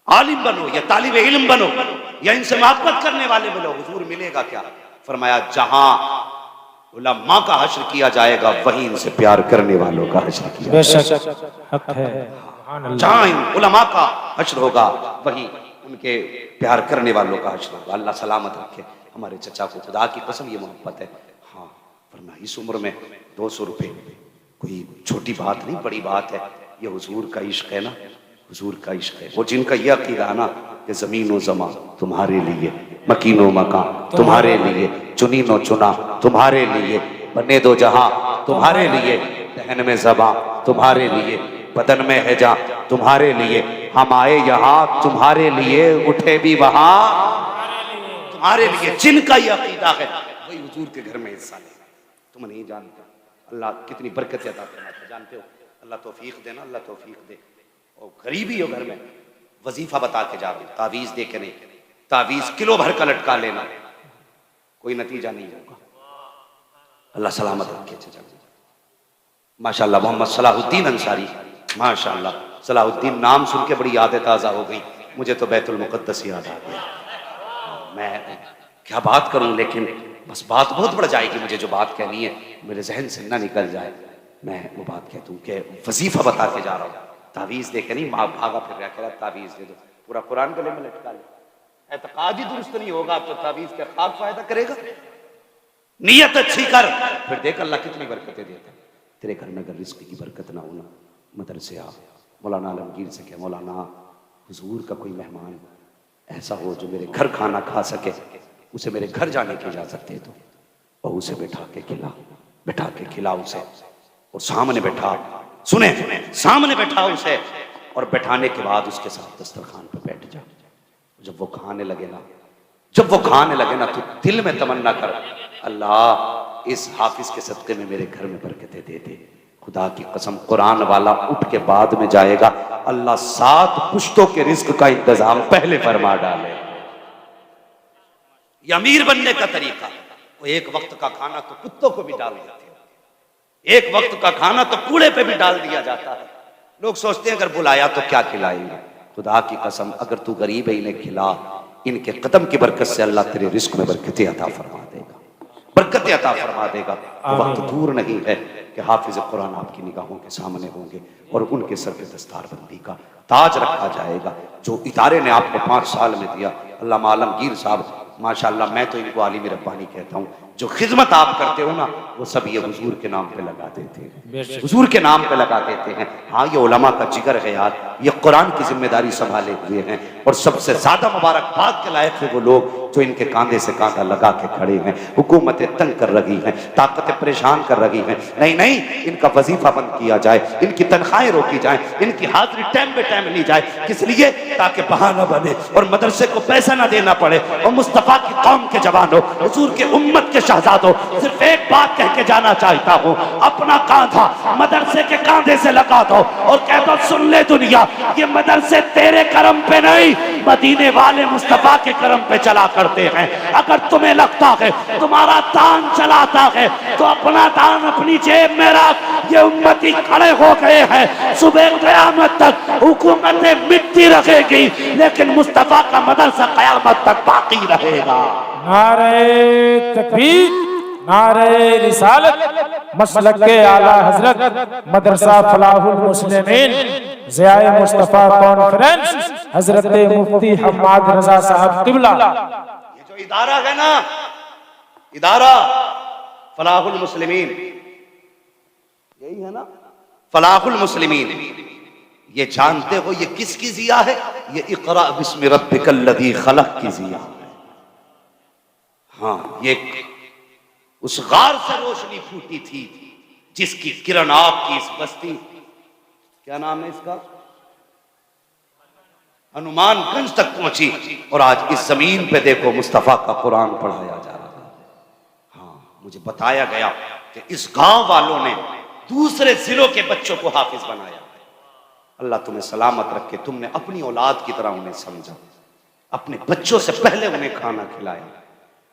आलिम बनो या तालिब इल्म बनो या इनसे मोहब्बत करने वाले बनो। हुजूर मिलेगा क्या? फरमाया जहां उलमा का हश्र किया जाएगा, वहीं इनसे प्यार करने वालों का हश्र किया बेशक हक है। जहां इन उलमा का हश्र होगा वहीं उनके प्यार करने वालों का हश्र होगा। अल्लाह सलामत रखे हमारे चचा को, खुदा की कसम ये मोहब्बत है। हाँ, वरना इस उम्र में 200 रुपए कोई छोटी बात नहीं, बड़ी बात है। ये हुजूर का इश्क है ना, हुजूर का इश्क है। वो जिनका यह अकीदा ना कि ज़मीन व ज़मा तुम्हारे लिए, मकीन व मकान तुम्हारे लिए, चुनी नो चुना तुम्हारे लिए, बने दो जहां तुम्हारे लिए, दहन में ज़बां तुम्हारे लिए, बदन में है जा तुम्हारे लिए, हम आए यहाँ तुम्हारे लिए, उठे भी वहां तुम्हारे लिए। जिनका ये अकीदा है वही हुजूर के घर में हिस्सा लेगा। तुम नहीं जानते अल्लाह कितनी बरकत अता फरमाता है, जानते हो? अल्लाह तौफीक देना, अल्लाह तौफीक दे। और गरीबी हो घर में, वजीफा बता के जा रहे, तावीज दे के नहीं, तावीज किलो भर का लटका लेना, कोई नतीजा नहीं होगा। अल्लाह सलामत रखे। माशाअल्लाह मोहम्मद सलाहुद्दीन अंसारी, माशाअल्लाह सलाहुद्दीन नाम सुन के बड़ी यादें ताज़ा हो गई। मुझे तो बैतुल मुक़द्दस याद आ गया। मैं क्या बात करूं, लेकिन बस बात बहुत बढ़ जाएगी। मुझे जो बात कहनी है मेरे जहन से ना निकल जाए, मैं वो बात कह दूं कि वजीफा बता के जा रहा हूँ, तावीज़ दे के नहीं। माँ भागा फिर रहा, कह तावीज़ दे दो, पूरा कुरान गले में लटका ले। एतकाद ही दुरुस्त नहीं होगा तो तावीज़ का खाक फायदा करेगा। नीयत अच्छी कर, फिर देख अल्लाह कितनी बरकतें देता है। तेरे घर में अगर रिस्क की बरकत ना होना, मदरसे आ, मौलाना आलमगीर से कह, मौलाना हुजूर का कोई मेहमान ऐसा हो जो मेरे घर खाना खा सके, उसे मेरे घर जाने की इजाजत दे दो, और उसे बैठा के खिला उसे, और सामने बैठा, सुने, सामने बैठा उसे, और बैठाने के बाद उसके साथ दस्तरखान पर बैठ जा। जब वो खाने लगे ना तो दिल में तमन्ना कर, अल्लाह इस हाफिज के सदक़े में मेरे घर में बरकतें दे दे। खुदा की कसम कुरान वाला उठ के बाद में जाएगा, अल्लाह 7 पुश्तों के रिस्क का इंतजाम पहले फरमा डाले। ये अमीर बनने का तरीका। वो एक वक्त का खाना तो कुत्तों को भी डाल देते हैं, एक वक्त का खाना तो कूड़े पे भी डाल दिया जाता है। लोग सोचते हैं अगर बुलाया तो क्या खिलाएंगे। खुदा की कसम अगर तू गरीब है इन्हें खिला, इनके कदम की बरकत से अल्लाह तेरे रिस्क में बरकतें अता फरमा देगा, बरकतें अता फरमा देगा। वक्त दूर नहीं है कि हाफिज कुरान आपकी निगाहों के सामने होंगे और उनके सर पे दस्तारबंदी का ताज रखा जाएगा। जो इदारे ने आपको 5 साल में दिया, अल्लामा आलमगीर साहब माशाअल्लाह, मैं तो इनको आलिम रब्बानी कहता हूँ। जो खिदमत आप करते हो ना, वो सब ये हुजूर के नाम पे लगा देते हैं, हुजूर के नाम पे लगा देते हैं। हाँ, ये उलमा का जिगर है यार, ये कुरान की जिम्मेदारी संभाले हुए हैं। और सबसे ज्यादा मुबारकबाद के लायक है वो लोग जो इनके कांधे से कांधा लगा के खड़े हैं। हुकूमतें तंग कर रही हैं, ताकतें परेशान कर रही हैं, नहीं, इनका वजीफा बंद किया जाए, इनकी तनख्वाहें रोकी जाए, इनकी हाजिरी टाइम पे टाइम ली जाए। किस लिए? ताकि बहाना बने और मदरसे को पैसा ना देना पड़े। और मुस्तफा की कौम के जवानों, हुजूर के उम्मत के शहजादों, सिर्फ एक बात कह के जाना चाहता हूँ, अपना कांधा मदरसे के कांधे से लगा दो और कह दो, सुन ले दुनिया, ये मदरसे तेरे करम पे नहीं, मदीने वाले मुस्तफा के करम पे चला करते हैं। अगर तुम्हें लगता है तुम्हारा दान चलाता है तो अपना दान अपनी जेब में रख। ये उम्मती खड़े हो गए हैं, सुबह क़यामत तक हुकूमतें मिटती रहेगी, लेकिन मुस्तफा का मदरसा क़यामत तक बाकी रहेगा। नारे तकबीर, नारे रिसालत, मसलक के आला हजरत मदरसा फलाहुल मुस्लिमीन ज़ियाए मुस्तफा कॉन्फ्रेंस हजरत मुफ्ती हम्माद रजा साहब किबला। ये जो इदारा है ना, इदारा फलाहुल मुस्लिमीन, यही है ना फलाहुल मुस्लिमीन। ये जानते हो ये किसकी जिया है? ये इक़रा बिस्मि रब्बिकल लज़ी खलक़ की जिया है। हाँ, ये उस गार से रोशनी फूटी थी जिसकी किरण आपकी इस बस्ती, क्या नाम है इसका, हनुमानगंज तक पहुंची। और आज इस जमीन पे देखो मुस्तफा का कुरान पढ़ाया जा रहा है। हाँ, मुझे बताया गया कि इस गांव वालों ने दूसरे जिलों के बच्चों को हाफिज बनाया। अल्लाह तुम्हें सलामत रखे, तुमने अपनी औलाद की तरह उन्हें समझा, अपने बच्चों से पहले उन्हें खाना खिलाया,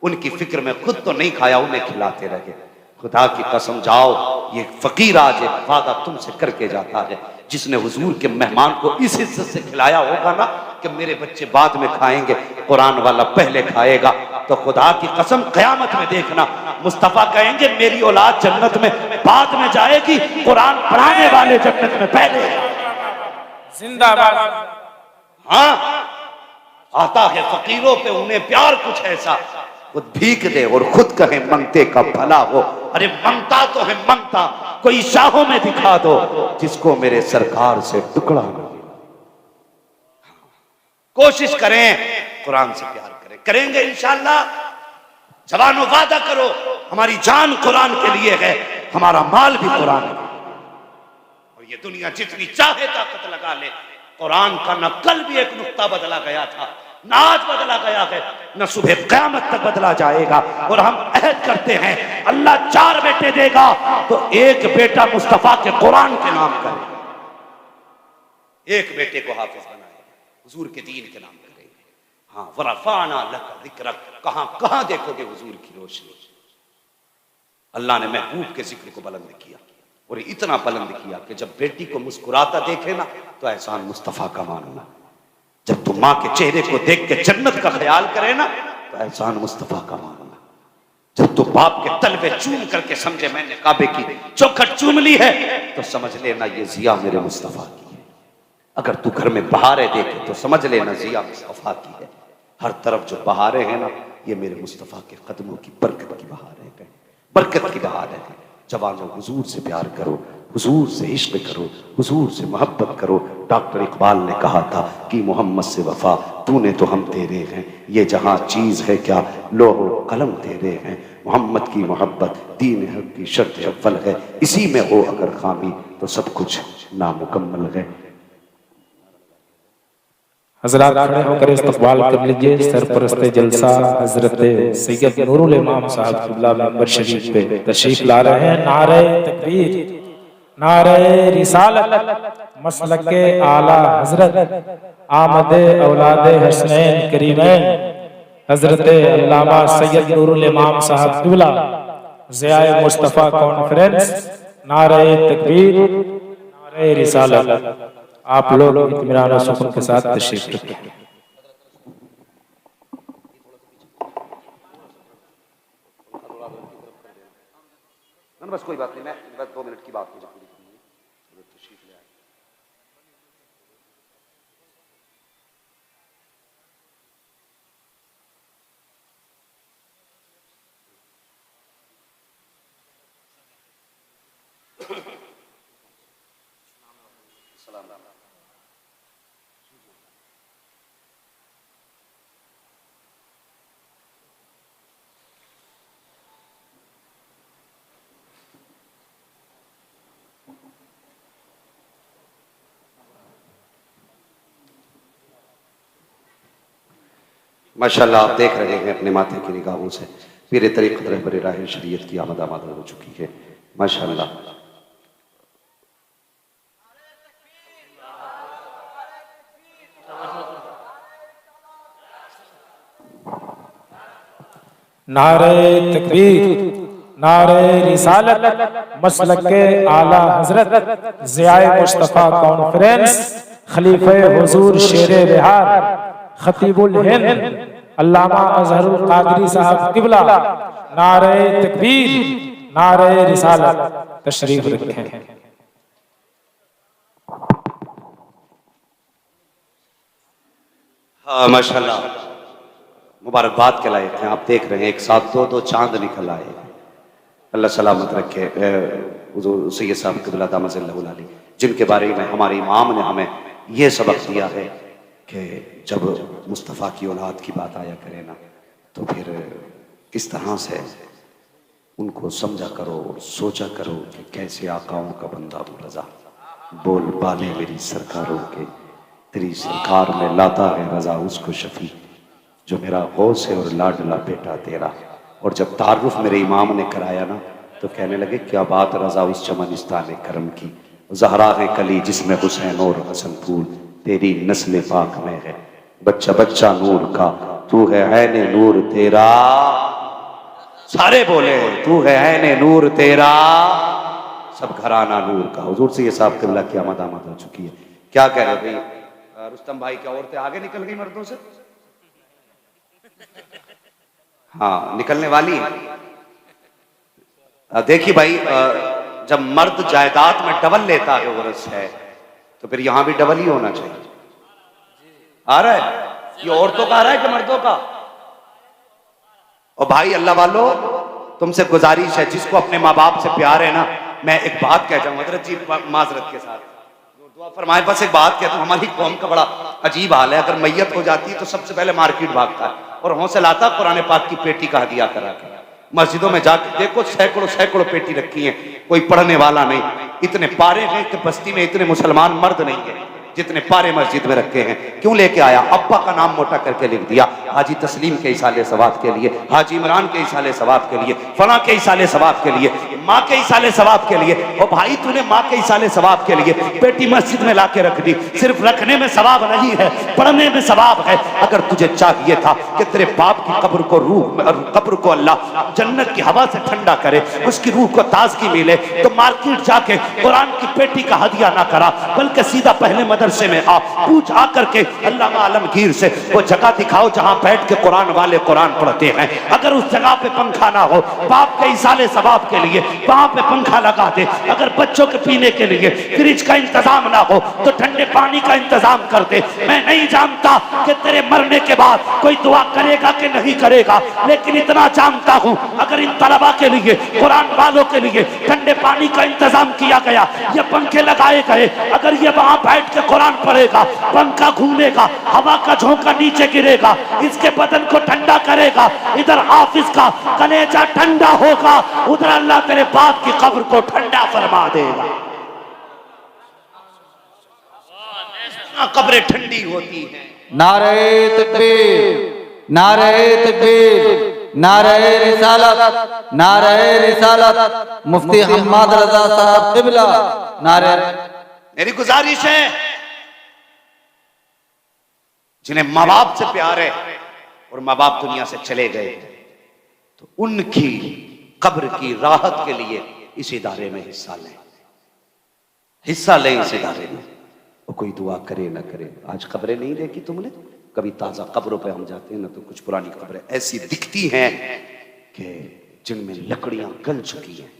उनकी फिक्र में खुद तो नहीं खाया, उन्हें खिलाते रहे। खुदा की कसम जाओ, ये फकीर आज एक वादा तुमसे करके जाता है, जिसने हुजूर के मेहमान को इस इज्जत से खिलाया होगा ना कि मेरे बच्चे बाद में खाएंगे, कुरान वाला पहले खाएगा, तो तो खुदा की कसम क़यामत में देखना, मुस्तफ़ा कहेंगे मेरी औलाद जन्नत में बाद में जाएगी, कुरान पढ़ाने वाले जन्नत में पहले। जिंदाबाद। हाँ, आता है फकीरों पे उन्हें प्यार कुछ ऐसा, खुद भीख दे और खुद कहे मंगते का भला हो। अरे मंगता तो है मंगता, कोई शाहों में दिखा दो जिसको मेरे सरकार से टुकड़ा न मिला। कोशिश करें कुरान से प्यार करें, करेंगे इंशाअल्लाह। जवानों वादा करो, हमारी जान कुरान के लिए है, हमारा माल भी कुरान के लिए। और ये दुनिया जितनी चाहे ताकत लगा ले, कुरान का न कल भी एक नुक्ता बदला गया था, न आज बदला गया है, न सुबह क़यामत तक बदला जाएगा। और हम अहद करते हैं अल्लाह 4 बेटे देगा तो एक बेटा मुस्तफ़ा के कुरान के नाम करेगा, एक बेटे को हाफिज बनाएगा, हुजूर के दीन के नाम करेंगे। हाँ, वरफ़अना लका ज़िक्रक, कहां कहां देखोगे हुजूर की रोशनी। अल्लाह ने महबूब के जिक्र को बुलंद किया और इतना बुलंद किया कि जब बेटी को मुस्कुराता देखे ना तो एहसान मुस्तफ़ा का मानना, जब तुम माँ के चेहरे को देख के जन्नत का ख्याल करे ना तो एहसान मुस्तफ़ा का मानना, जब तुम बाप के तलवे चूम करके समझे मैंने काबे की चौखट चूम ली है तो समझ लेना ये जिया मेरे मुस्तफ़ा की है। अगर तू घर में बहारें देखे तो समझ लेना जिया मुस्तफ़ा की है। हर तरफ जो बहारें हैं ना ये मेरे मुस्तफ़ा के कदमों की बरकत की बहारें हैं, बरकत की बहारें हैं। जवानों हुजूर से प्यार करो, हुजूर से इश्क करो, हुजूर से मोहब्बत करो। डॉक्टर इकबाल ने कहा था कि मोहम्मद से वफा तूने तो हम तेरे हैं, ये जहां चीज़ है क्या लोहो कलम तेरे हैं। मोहम्मद की मोहब्बत दीन हक की शर्त अव्वल है, इसी में हो अगर खामी तो सब कुछ नामुकम्मल है। हजरात खड़े होकर इस्तकबाल कर लीजिए सरपरस्ते जलसा हजरत सैयद नूरुल इमाम साहब क़िबला मेंबर शरीफ पे तशरीफ ला रहे हैं। नारे तकबीर, नारे रिसालत, मसलके आला हजरत आमदे औलादे हसनैन करीमैन हजरत अल्लामा सैयद नूरुल इमाम साहब क़िबला ज़ियाए मुस्तफ़ा कॉन्फ्रेंस। नारे तकबीर, नारे रिसालत। आप लोग इत्मीनान और सुकून के साथ तशरीफ रखें। बस कोई बात नहीं, मैं बस 2 मिनट की बात मुझे पूरी करनी है। तशरीफ ले आए। माशाल्लाह आप देख रहे हैं अपने माथे की निगाहों से पीर तरीक़त रहबर राह शरीयत की आमद हो चुकी है। माशाल्लाह नारे तकबीर, नारे रिसालत, मसलके आला हजरत ज़ियाए मुस्तफ़ा कॉन्फ्रेंस, खलीफे हुजूर शेरे बिहार खतीबुल हिंद अल्लामा अज़हरुल क़ादरी साहब क़िबला। नारे तकबीर, नारे रिसालत। तशरीफ रखें। हाँ माशाल्लाह मुबारकबाद के लायक हैं। आप देख रहे हैं एक साथ 2 चांद निकल आए। अल्लाह सलामत रखे हुजूर सैयद साहब क़िबला दामद अली, जिनके बारे में हमारे इमाम ने हमें यह सबक दिया है कि जब मुस्तफ़ा की औलाद की बात आया करे ना तो फिर किस तरह से उनको समझा करो और सोचा करो कि कैसे आकाओं का बंदा अबू रज़ा बोल बाले मेरी सरकारों के, तेरी सरकार में लाता है रज़ा उसको शफी जो मेरा गौस है और लाडला बेटा तेरा। और जब तारुफ मेरे इमाम ने कराया ना तो कहने लगे क्या बात रज़ा उस चमनिस्तान करम की, ज़हरा है कली जिसमें हुसैन और हसन फूल, तेरी नस्ल पाक में है बच्चा बच्चा नूर का, तू है ऐने नूर तेरा। सारे बोले तू है ऐने नूर तेरा, सब घराना नूर का। हुजूर से ये साहब क़िबला की आमद हो चुकी है। क्या कह रहे भाई रुस्तम भाई, क्या औरतें आगे निकल गई मर्दों से? हाँ निकलने वाली है। देखिए भाई, जब मर्द जायदाद में डबल लेता है औरत है, तो फिर यहां भी डबल ही होना चाहिए। आ रहा है ये औरतों का आ रहा है कि मर्दों का? और भाई अल्लाह वालों, तुमसे गुजारिश है, जिसको अपने माँ बाप से प्यार है ना, मैं एक बात कह जाऊं हजरत जी माजरत के साथ, दुआ फरमाए, बस एक बात कहता हूं, हमारी कौम का बड़ा अजीब हाल है। अगर मैयत हो जाती है तो सबसे पहले मार्केट भागता है और हौसला आता कुरान पाक की पेटी का हदिया करा के। मस्जिदों में जाके देखो, सैकड़ों सैकड़ों पेटी रखी है, कोई पढ़ने वाला नहीं। इतने पारे हैं कि बस्ती में इतने मुसलमान मर्द नहीं है जितने पारे मस्जिद में रखे हैं। क्यों लेके आया? अब्बा का नाम मोटा करके लिख दिया, हाजी तस्लीम के इसाले सवाब के लिए, हाजी इमरान के इसाले सवाब के लिए, फला के इसाले सवाब के लिए, माँ के इसाले सवाब के लिए। और भाई तूने माँ के इसाले सवाब के लिए बेटी मस्जिद में लाके रख दी। सिर्फ रखने में सवाब नहीं है, पढ़ने में सवाब है। अगर तुझे चाहिए था कि तेरे बाप की कब्र को अल्लाह जन्नत की हवा से ठंडा करे, उसकी रूह को ताजगी मिले, तो मार्केट जाके कुरान की पेटी का हदिया ना करा, बल्कि सीधा पहले मदरसे में आ, पूछ आकर के अल्लामा आलमगीर से वो जगह दिखाओ जहां बैठ के कुरान वाले कुरान पढ़ते हैं। अगर उस जगह पे पंखा ना हो, बाप के इसाले सवाब के लिए वहां पे पंखा लगा दे। अगर बच्चों के पीने के लिए फ्रिज का इंतजाम ना हो तो ठंडे पानी का इंतजाम कर दे। मैं नहीं जानता कि तेरे मरने के बाद कोई दुआ करेगा कि नहीं करेगा, लेकिन इतना जानता हूं, अगर इन तलबा के लिए, कुरान वालों के लिए ठंडे पानी का इंतजाम किया गया, ये पंखे लगाए गए, अगर ये वहां बैठ के कुरान पढ़ेगा, पंखा घूमेगा, हवा का झोंका नीचे गिरेगा, इसके बदन को ठंडा करेगा, इधर हाफिज का कलेजा ठंडा होगा, उधर अल्लाह तेरे बाप की कब्र को ठंडा फरमा देगा। कब्रें ठंडी होती हैं। नारे तकबीर, नारे तकबीर, नारे रिसालत, नारे रिसालत, मुफ्ती हम्माद रजा साहब क़िबला, नारे। मेरी गुजारिश है, जिन्हें माँ बाप से प्यार है और माँ बाप दुनिया से चले गए, तो उनकी कब्र की राहत के लिए इस इदारे में हिस्सा लें, हिस्सा लें इस इदारे में। और कोई दुआ करे ना करे, आज खबरें नहीं देखी तुमने? कभी ताजा कब्रों पे हम जाते हैं ना, तो कुछ पुरानी खबरें ऐसी दिखती हैं कि जिनमें लकड़ियां गल चुकी हैं,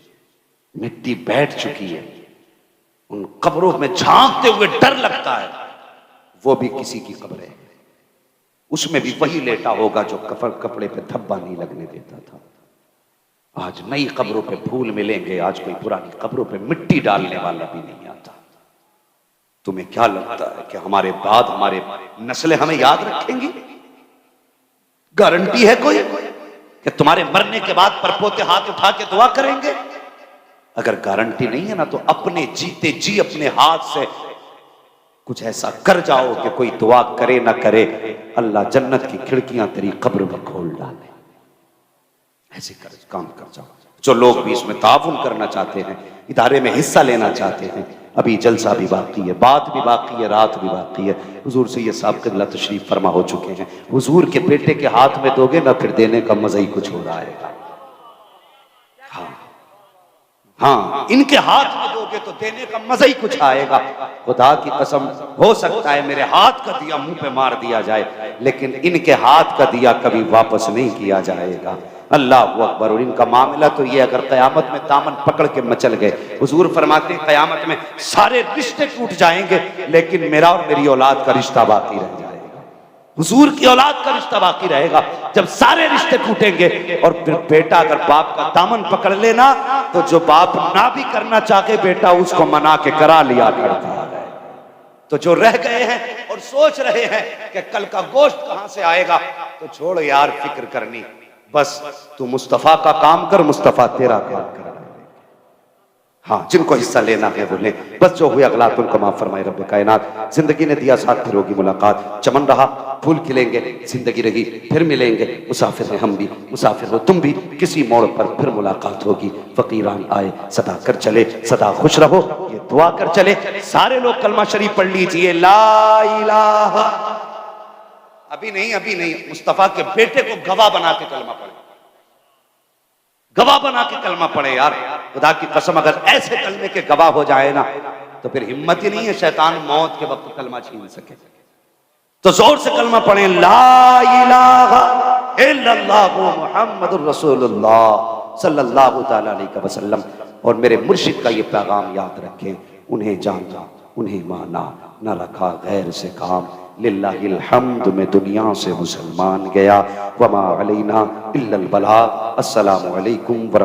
मिट्टी बैठ चुकी है। उन कब्रों में झांकते हुए डर लगता है, वो भी किसी की कब्र है, उसमें भी वही लेटा होगा जो कपड़े पे धब्बा नहीं लगने देता था। आज नई कब्रों पे फूल मिलेंगे, आज कोई पुरानी कब्रों पे मिट्टी डालने वाला भी नहीं आता। तुम्हें क्या लगता है कि हमारे बाद हमारे नस्लें हमें याद रखेंगी? गारंटी है कोई कि तुम्हारे मरने के बाद परपोते हाथ उठा के दुआ करेंगे? अगर गारंटी नहीं है ना, तो अपने जीते जी अपने हाथ से कुछ ऐसा कर जाओ कि कोई दुआ करे ना करे, अल्लाह जन्नत की खिड़कियां तेरी कब्र में खोल डाले। ऐसे कर काम कर जाओ। जो लोग भी इसमें ताउन करना चाहते हैं, इदारे में हिस्सा लेना चाहते हैं, अभी जलसा भी बाकी है, बात भी बाकी है, रात भी बाकी है। हुजूर सैयद साहब क़िबला तशरीफ फरमा हो चुके हैं। हुजूर के बेटे के हाथ में दोगे ना, फिर देने का मजा ही कुछ हो रहा है। हाँ, इनके हाथ में दोगे तो देने का मजा ही कुछ आएगा। खुदा की कसम, हो सकता है मेरे हाथ का दिया मुंह पे मार दिया जाए, लेकिन इनके हाथ का दिया कभी वापस नहीं किया जाएगा। अल्लाह अकबर। और इनका मामला तो ये, अगर कयामत में दामन पकड़ के मचल गए, हुजूर फरमाते हैं कयामत में सारे रिश्ते टूट जाएंगे, लेकिन मेरा और मेरी औलाद का रिश्ता बाकी रह जाएगा। हुजूर की औलाद का रिश्ता बाकी रहेगा। जब सारे रिश्ते टूटेंगे और फिर बेटा अगर बाप का दामन पकड़ लेना, तो जो बाप ना भी करना चाहे बेटा उसको मना के करा लिया करता है। तो जो रह गए हैं और सोच रहे हैं कि कल का गोश्त कहां से आएगा, तो छोड़ यार फिक्र करनी, बस तू मुस्तफा का काम कर, मुस्तफा तेरा काम कर। हाँ, जिनको हिस्सा लेना है वो लें, बस जो हुए अगला उनको माफ फरमाए रब्बे कायनात। जिंदगी ने दिया साथ, फिर होगी मुलाकात। चमन रहा, फूल खिलेंगे, जिंदगी रही, फिर मिलेंगे। मुसाफिर हैं हम भी, मुसाफिर हो तुम भी, किसी मोड़ पर फिर मुलाकात होगी। फकीरान आए सदा कर चले, सदा खुश रहो, ये दुआ कर चले। सारे लोग कलमा शरीफ पढ़ लीजिए, ला इलाहा। अभी नहीं, मुस्तफा के बेटे को गवाह बना के कलमा पढ़े, गवाह बना के कलमा पढ़े यार। खुदा की कसम, अगर ऐसे कलमे के गवाह हो जाए ना, तो फिर हिम्मत ही नहीं है शैतान मौत के वक्त कलमा छीन सके। तो जोर से कलमा पढ़े, ला इलाहा इल्लल्लाहु मुहम्मदुर रसूलुल्लाह सल्लल्लाहु तआला अलैहि वसल्लम। और मेरे मुर्शिद का ये पैगाम याद रखें, उन्हें जाना, उन्हें माना, न रखा गैर से काम। लिल्लाहिल हम्द में दुनिया से मुसलमान गया, वमा अलैना इल्लल बलाग। अस्सलामु अलैकुम व